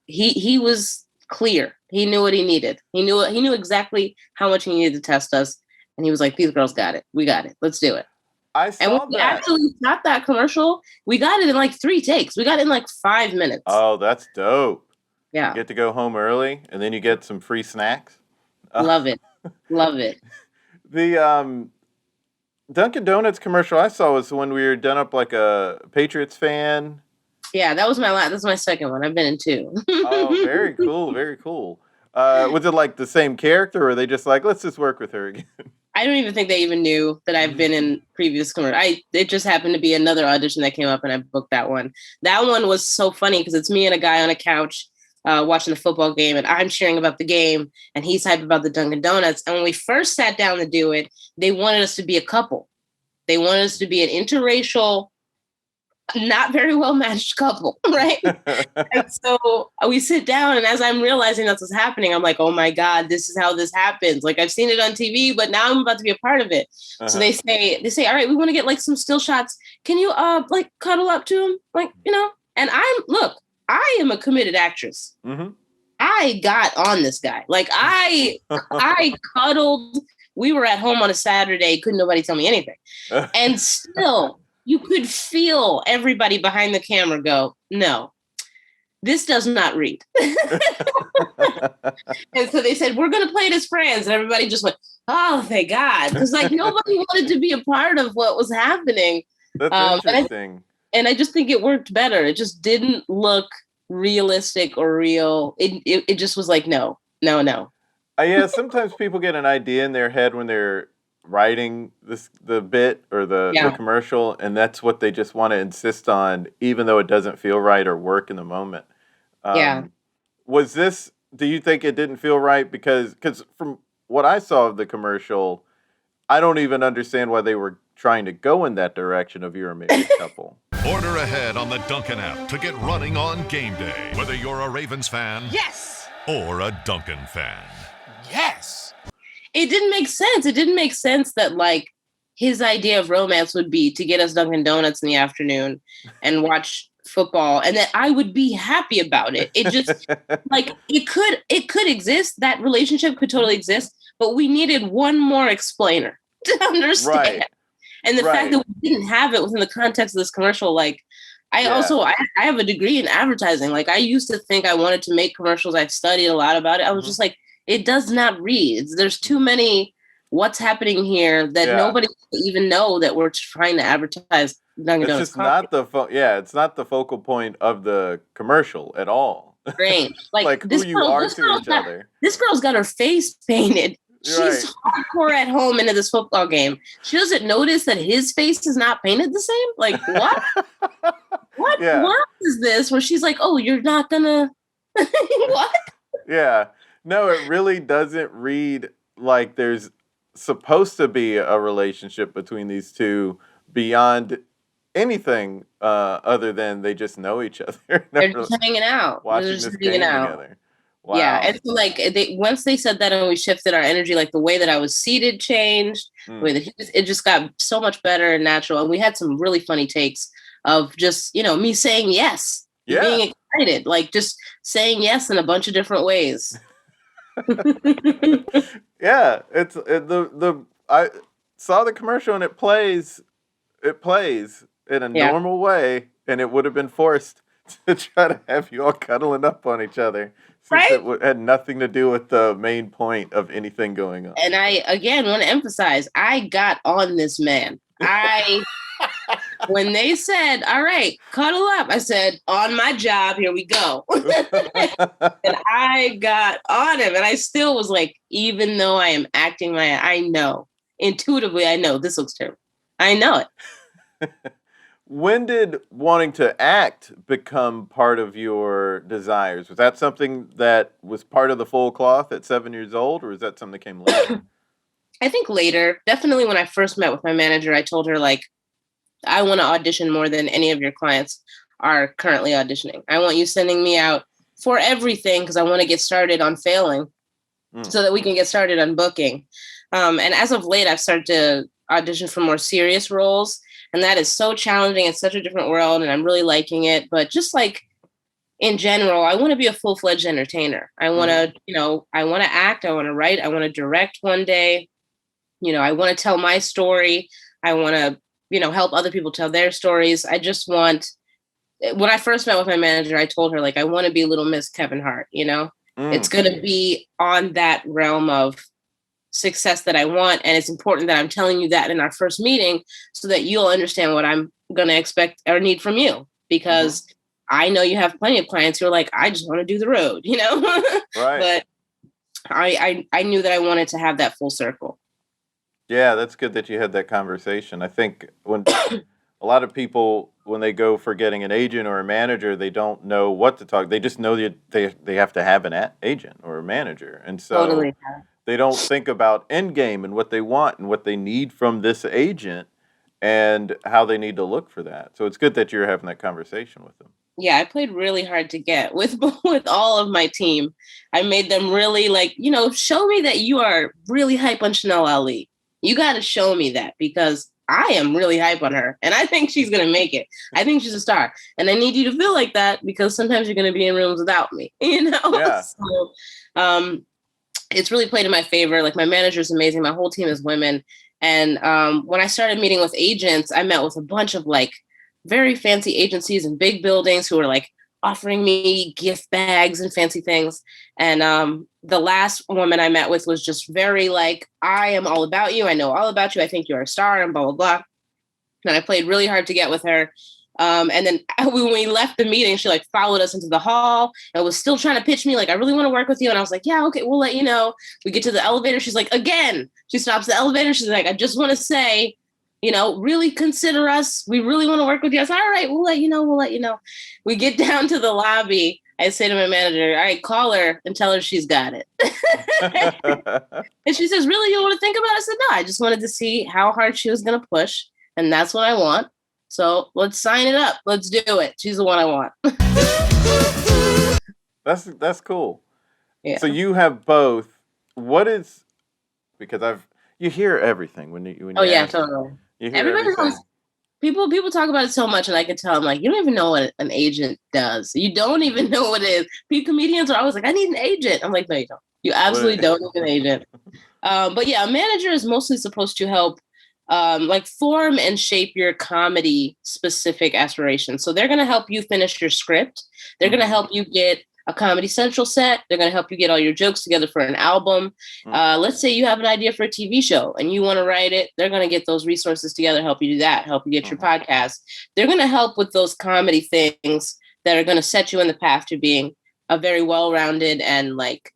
he was clear. He knew what he needed. He knew exactly how much he needed to test us. And he was like, "These girls got it. We got it. Let's do it." And when we actually shot that commercial, we got it in like 3 takes. We got it in like 5 minutes. Oh, that's dope. Yeah. You get to go home early, and then you get some free snacks. Love it. Love it. The Dunkin' Donuts commercial I saw was when we were done up like a Patriots fan. Yeah, that was that's my second one. I've been in 2. Oh, very cool, very cool. Was it like the same character, or are they just like, let's just work with her again? I don't even think they even knew that I've been in previous commercials. It just happened to be another audition that came up, and I booked that one. That one was so funny because it's me and a guy on a couch watching the football game, and I'm cheering about the game, and he's hyped about the Dunkin' Donuts. And when we first sat down to do it, they wanted us to be a couple. They wanted us to be an interracial, not very well matched couple, right? And so we sit down, and as I'm realizing that's what's happening, I'm like, oh my God, this is how this happens. Like, I've seen it on TV, but now I'm about to be a part of it. So they say, all right, we want to get like some still shots. Can you like cuddle up to him? Like, and I am a committed actress. Mm-hmm. I got on this guy. Like I cuddled. We were at home on a Saturday. Couldn't nobody tell me anything. And still, you could feel everybody behind the camera go, no, this does not read. And so they said, we're going to play it as friends. And everybody just went, oh, thank God. Because like nobody wanted to be a part of what was happening. That's interesting. And I just think it worked better. It just didn't look realistic or real. It just was like, no. Yeah, sometimes people get an idea in their head when they're writing the bit or the commercial, and that's what they just want to insist on, even though it doesn't feel right or work in the moment. Was this? Do you think it didn't feel right because from what I saw of the commercial, I don't even understand why they were trying to go in that direction of you're a married couple. Order ahead on the Dunkin' app to get running on game day, whether you're a Ravens fan, Yes! or a Dunkin' fan. Yes! It didn't make sense. It didn't make sense that like his idea of romance would be to get us Dunkin' Donuts in the afternoon and watch football, and that I would be happy about it. It just like it could exist. That relationship could totally exist, but we needed one more explainer to understand. Right. And the fact that we didn't have it within the context of this commercial, like I have a degree in advertising. Like I used to think I wanted to make commercials. I've studied a lot about it. I was just like, it does not read. There's too many what's happening here that nobody even know that we're trying to advertise Dunkin' Donuts. It's just not it's not the focal point of the commercial at all. Great. Like who you are to each other. This girl's got her face painted. She's hardcore at home into this football game. She doesn't notice that his face is not painted the same. Like what? What world is this? Where she's like, "Oh, you're not gonna what?" Yeah, no, it really doesn't read like there's supposed to be a relationship between these two beyond anything other than they just know each other. They're just hanging out. Watching this game together. Wow. Yeah, and so like once they said that and we shifted our energy, like the way that I was seated changed, the way that it just got so much better and natural. And we had some really funny takes of just, me saying yes, being excited, like just saying yes in a bunch of different ways. Yeah, I saw the commercial and it plays in a normal way, and it would have been forced to try to have you all cuddling up on each other. Since it had nothing to do with the main point of anything going on. And I, again, want to emphasize, I got on this man. When they said, all right, cuddle up, I said, on my job, here we go. And I got on him. And I still was like, even though I am acting I know, intuitively, I know this looks terrible. I know it. When did wanting to act become part of your desires? Was that something that was part of the full cloth at 7 years old, or is that something that came later? I think later. Definitely when I first met with my manager, I told her, like, I want to audition more than any of your clients are currently auditioning. I want you sending me out for everything because I want to get started on failing so that we can get started on booking. And as of late, I've started to audition for more serious roles. And that is so challenging. It's such a different world, and I'm really liking it. But just like in general, I want to be a full-fledged entertainer. I want to, I want to act. I want to write. I want to direct one day. I want to tell my story. I want to, help other people tell their stories. I just want, when I first met with my manager, I told her, like, I want to be Little Miss Kevin Hart, It's going to be on that realm of success that I want. And it's important that I'm telling you that in our first meeting so that you'll understand what I'm going to expect or need from you. Because I know you have plenty of clients who are like, I just want to do the road, Right. But I knew that I wanted to have that full circle. Yeah, that's good that you had that conversation. I think when a lot of people, when they go for getting an agent or a manager, they don't know what to talk. They just know that they have to have an agent or a manager. And so Totally. they don't think about end game and what they want and what they need from this agent and how they need to look for that. So it's good that you're having that conversation with them. Yeah, I played really hard to get with all of my team. I made them really show me that you are really hype on Chanel Ali. You got to show me that because I am really hype on her and I think she's going to make it. I think she's a star and I need you to feel like that because sometimes you're going to be in rooms without me, Yeah. So, it's really played in my favor. Like my manager is amazing. My whole team is women. And when I started meeting with agents, I met with a bunch of like very fancy agencies and big buildings who were like offering me gift bags and fancy things. And the last woman I met with was just very like, I am all about you. I know all about you. I think you're a star and blah, blah, blah. And I played really hard to get with her. And then when we left the meeting, she like followed us into the hall and was still trying to pitch me like, I really want to work with you. And I was like, yeah, okay, we'll let you know. We get to the elevator. She's like, again, she stops the elevator. She's like, I just want to say, really consider us. We really want to work with you. I said, all right, we'll let you know. We get down to the lobby. I say to my manager, all right, call her and tell her she's got it. And she says, really, you want to think about it? I said, no, I just wanted to see how hard she was going to push. And that's what I want. So let's sign it up. Let's do it. She's the one I want. That's cool. Yeah. So you have both. What is, because you hear everything when you yeah, ask, totally. you hear Everybody everything. knows. People talk about it so much, and I can tell them like, you don't even know what an agent does. You don't even know what it is. Comedians are always like, I need an agent. I'm like, no, you don't. You absolutely don't need an agent. But yeah, a manager is mostly supposed to help form and shape your comedy specific aspirations. So they're going to help you finish your script. They're going to help you get a Comedy Central set. They're going to help you get all your jokes together for an album. Let's say you have an idea for a TV show and you want to write it. They're going to get those resources together, help you do that, help you get your podcast. They're going to help with those comedy things that are going to set you in the path to being a very well-rounded and like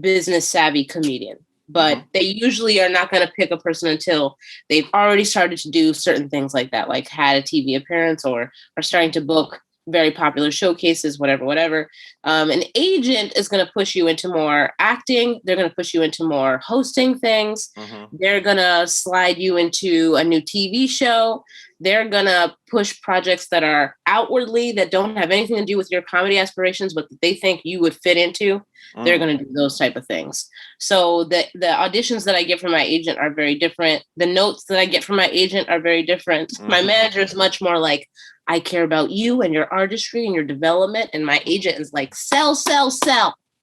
business savvy comedian. But they usually are not going to pick a person until they've already started to do certain things like that, like had a TV appearance or are starting to book very popular showcases, whatever. An agent is going to push you into more acting. They're going to push you into more hosting things. They're going to slide you into a new TV show. They're going to push projects that are outwardly that don't have anything to do with your comedy aspirations, but they think you would fit into. They're going to do those type of things. So the auditions that I get from my agent are very different. The notes that I get from my agent are very different. My manager is much more like, I care about you and your artistry and your development. And my agent is like, sell.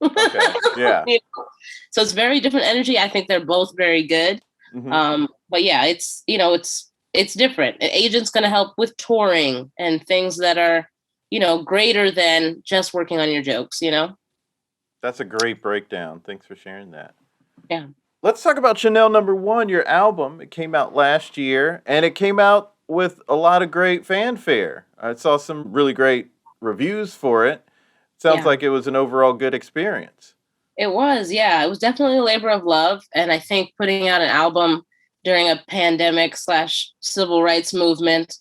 Okay. Yeah. So it's very different energy. I think they're both very good. But yeah, it's different. An agent's going to help with touring and things that are, greater than just working on your jokes, That's a great breakdown. Thanks for sharing that. Yeah. Let's talk about Chanel #1, your album. It came out last year, and it came out with a lot of great fanfare. I saw some really great reviews for it. Sounds like it was an overall good experience. It was, yeah. It was definitely a labor of love. And I think putting out an album during a pandemic / civil rights movement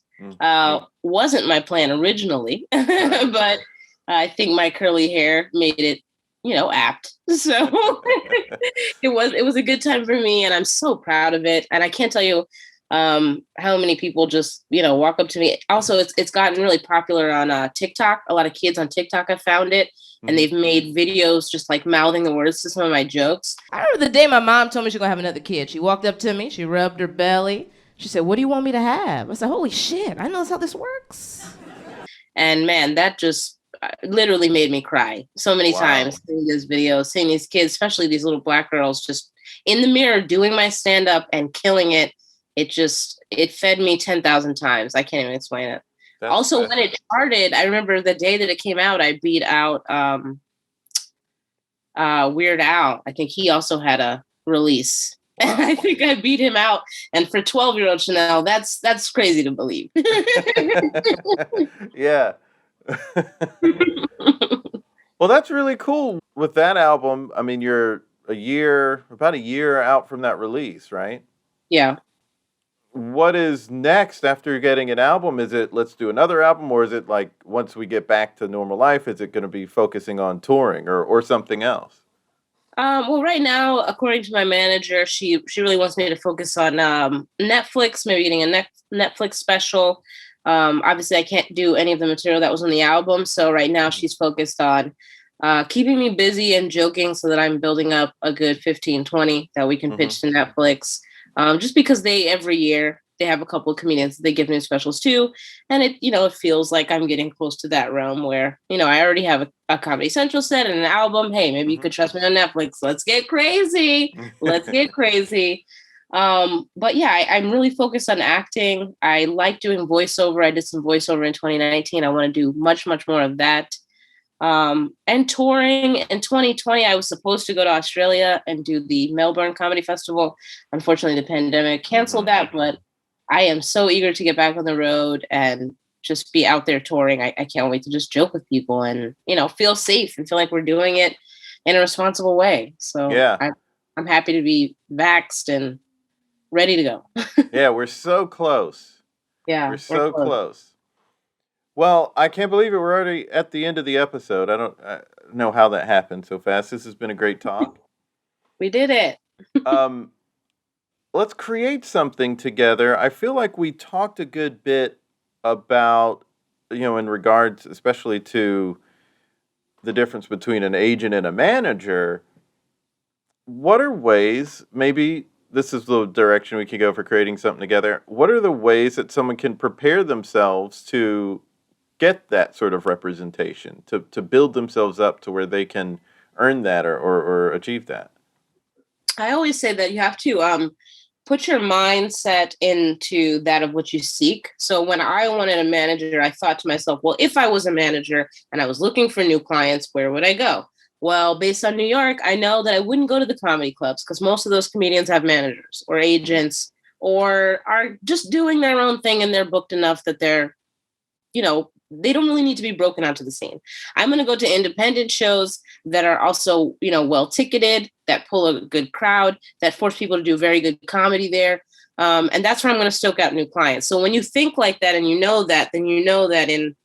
wasn't my plan originally. But I think my curly hair made it, apt. So it was a good time for me. And I'm so proud of it. And I can't tell you how many people just, walk up to me. Also, it's gotten really popular on TikTok. A lot of kids on TikTok have found it. And they've made videos just like mouthing the words to some of my jokes. I remember the day my mom told me she was going to have another kid. She walked up to me. She rubbed her belly. She said, what do you want me to have? I said, holy shit, I know that's how this works. And man, that just literally made me cry so many times seeing this video, seeing these kids, especially these little Black girls just in the mirror doing my stand-up and killing it. It fed me 10,000 times. I can't even explain it. Also, when it charted, I remember the day that it came out, I beat out Weird Al. I think he also had a release. Wow. I think I beat him out. And for 12-year-old Chanel, that's crazy to believe. Yeah. Well, that's really cool. With that album, I mean, you're about a year out from that release, right? Yeah. What is next after getting an album? Is it let's do another album, or is it like once we get back to normal life, is it going to be focusing on touring or something else? Well, right now, according to my manager, she really wants me to focus on Netflix, maybe getting a Netflix special. Obviously, I can't do any of the material that was on the album, so right now she's focused on keeping me busy and joking so that I'm building up a good 15, 20 that we can pitch to Netflix. Just because every year they have a couple of comedians that they give new specials to. And it feels like I'm getting close to that realm where, I already have a Comedy Central set and an album. Hey, maybe you could trust me on Netflix. Let's get crazy. Let's get crazy. But yeah, I'm really focused on acting. I like doing voiceover. I did some voiceover in 2019. I want to do much, much more of that. And touring in 2020, I was supposed to go to Australia and do the Melbourne Comedy Festival. Unfortunately, the pandemic canceled that, but I am so eager to get back on the road and just be out there touring. I can't wait to just joke with people and, feel safe and feel like we're doing it in a responsible way. So yeah, I'm happy to be vaxxed and ready to go. Yeah, we're so close. Yeah, we're so close. Well, I can't believe it. We're already at the end of the episode. I don't know how that happened so fast. This has been a great talk. We did it. Let's create something together. I feel like we talked a good bit about, in regards especially to the difference between an agent and a manager. What are ways, maybe this is the direction we could go for creating something together. What are the ways that someone can prepare themselves to get that sort of representation, to build themselves up to where they can earn that or achieve that? I always say that you have to put your mindset into that of what you seek. So when I wanted a manager, I thought to myself, well, if I was a manager and I was looking for new clients, where would I go? Well, based on New York, I know that I wouldn't go to the comedy clubs because most of those comedians have managers or agents or are just doing their own thing and they're booked enough that they're, they don't really need to be broken onto the scene. I'm going to go to independent shows that are also, well ticketed, that pull a good crowd, that force people to do very good comedy there. And that's where I'm going to stoke out new clients. So when you think like that and you know that, then you know that in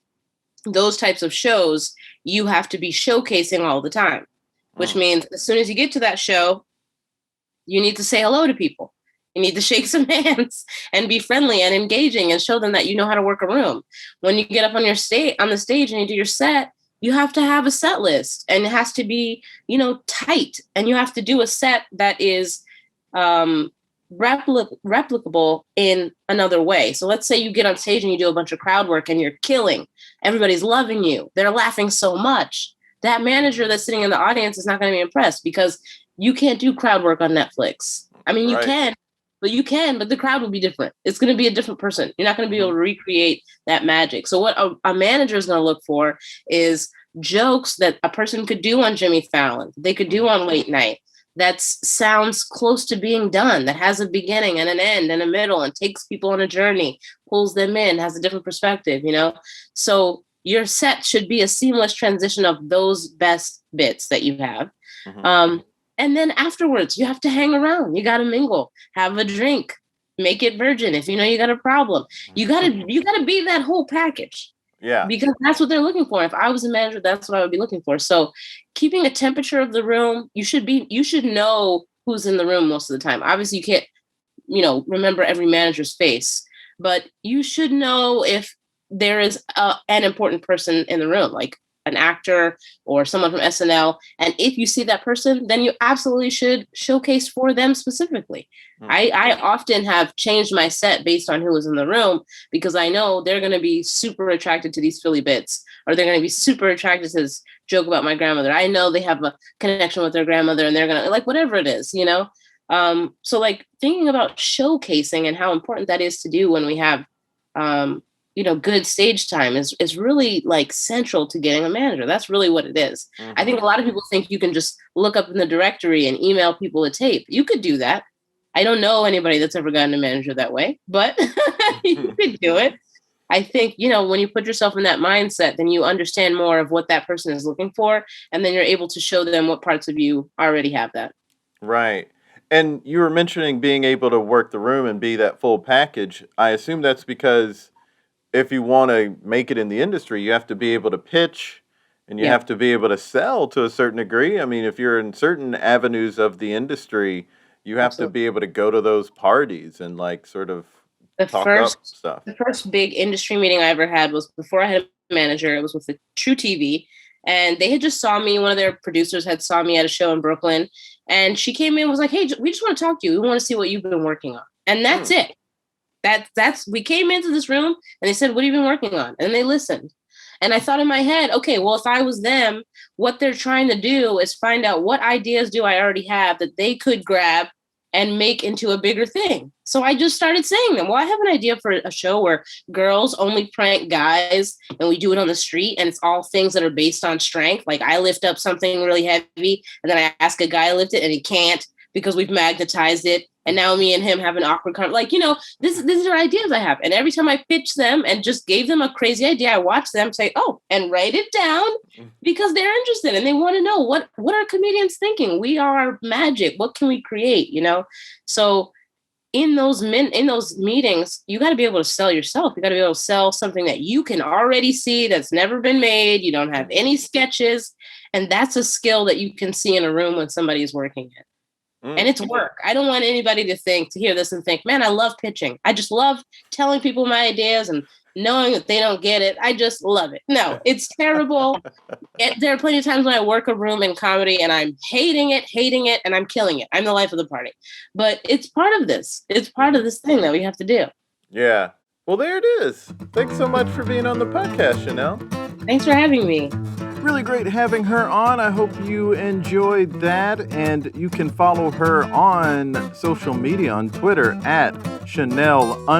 those types of shows, you have to be showcasing all the time, which means as soon as you get to that show, you need to say hello to people. You need to shake some hands and be friendly and engaging and show them that you know how to work a room. When you get up on the stage and you do your set, you have to have a set list and it has to be, tight. And you have to do a set that is replicable in another way. So let's say you get on stage and you do a bunch of crowd work and you're killing. Everybody's loving you. They're laughing so much. That manager that's sitting in the audience is not going to be impressed because you can't do crowd work on Netflix. I mean, you can, but the crowd will be different. It's going to be a different person. You're not going to be able to recreate that magic. So what a manager is going to look for is jokes that a person could do on Jimmy Fallon, they could do on late night, that sounds close to being done, that has a beginning and an end and a middle and takes people on a journey, pulls them in, has a different perspective, So your set should be a seamless transition of those best bits that you have. And then afterwards, you have to hang around. You got to mingle, have a drink, make it virgin. If you know you got a problem, you got to be that whole package. Yeah. Because that's what they're looking for. If I was a manager, that's what I would be looking for. So keeping a temperature of the room, you should know who's in the room most of the time. Obviously you can't, remember every manager's face, but you should know if there is an important person in the room, like an actor or someone from SNL. And if you see that person, then you absolutely should showcase for them specifically. I often have changed my set based on who was in the room because I know they're going to be super attracted to these Philly bits, or they're going to be super attracted to this joke about my grandmother. I know they have a connection with their grandmother and they're going to like whatever it is, So like thinking about showcasing and how important that is to do when we have, good stage time is really like central to getting a manager. That's really what it is. I think a lot of people think you can just look up in the directory and email people a tape. You could do that. I don't know anybody that's ever gotten a manager that way, but you could do it. I think, when you put yourself in that mindset, then you understand more of what that person is looking for. And then you're able to show them what parts of you already have that. Right. And you were mentioning being able to work the room and be that full package. I assume that's because if you want to make it in the industry, you have to be able to pitch and you have to be able to sell to a certain degree. I mean, if you're in certain avenues of the industry, you have to be able to go to those parties and like sort of talk up stuff. The first big industry meeting I ever had was before I had a manager. It was with the True TV. And they had just saw me. One of their producers had saw me at a show in Brooklyn. And she came in and was like, hey, we just want to talk to you. We want to see what you've been working on. And that's it. We came into this room and they said, what have you been working on? And they listened. And I thought in my head, okay, well, if I was them, what they're trying to do is find out what ideas do I already have that they could grab and make into a bigger thing. So I just started saying them. Well, I have an idea for a show where girls only prank guys and we do it on the street and it's all things that are based on strength. Like I lift up something really heavy and then I ask a guy to lift it and he can't because we've magnetized it. And now me and him have an awkward these are ideas I have. And every time I pitch them and just gave them a crazy idea, I watch them say, oh, and write it down because they're interested and they want to know what are comedians thinking? We are magic. What can we create? So in those meetings, you got to be able to sell yourself. You got to be able to sell something that you can already see that's never been made. You don't have any sketches. And that's a skill that you can see in a room when somebody is working it. And it's work. I don't want anybody to hear this and think, man, I love pitching. I just love telling people my ideas and knowing that they don't get it. I just love it. No, it's terrible. There are plenty of times when I work a room in comedy and I'm hating it, and I'm killing it. I'm the life of the party. But it's part of this. It's part of this thing that we have to do. Yeah. Well, there it is. Thanks so much for being on the podcast, Chanel. Thanks for having me. Really great having her on. I hope you enjoyed that. And you can follow her on social media on Twitter at Chanel__Ali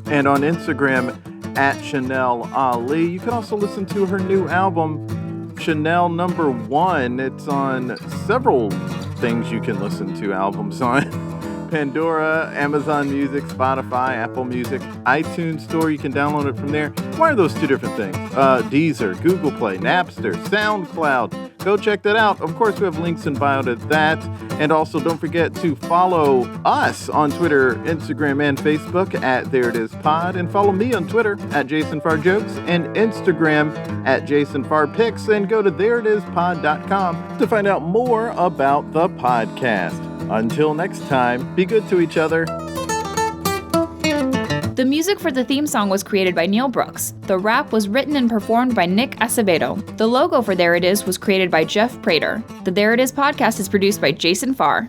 and on Instagram at Chanel Ali. You can also listen to her new album, Chanel No. 1. It's on several things you can listen to albums on. Pandora, Amazon Music, Spotify, Apple Music, iTunes Store. You can download it from there. Why are those two different things? Deezer, Google Play, Napster, SoundCloud. Go check that out. Of course, we have links in bio to that. And also, don't forget to follow us on Twitter, Instagram, and Facebook at There It Is Pod. And follow me on Twitter at JasonFarJokes and Instagram at JasonFarPics. And go to thereitispod.com to find out more about the podcast. Until next time, be good to each other. The music for the theme song was created by Neil Brooks. The rap was written and performed by Nick Acevedo. The logo for There It Is was created by Jeff Prater. The There It Is podcast is produced by Jason Farr.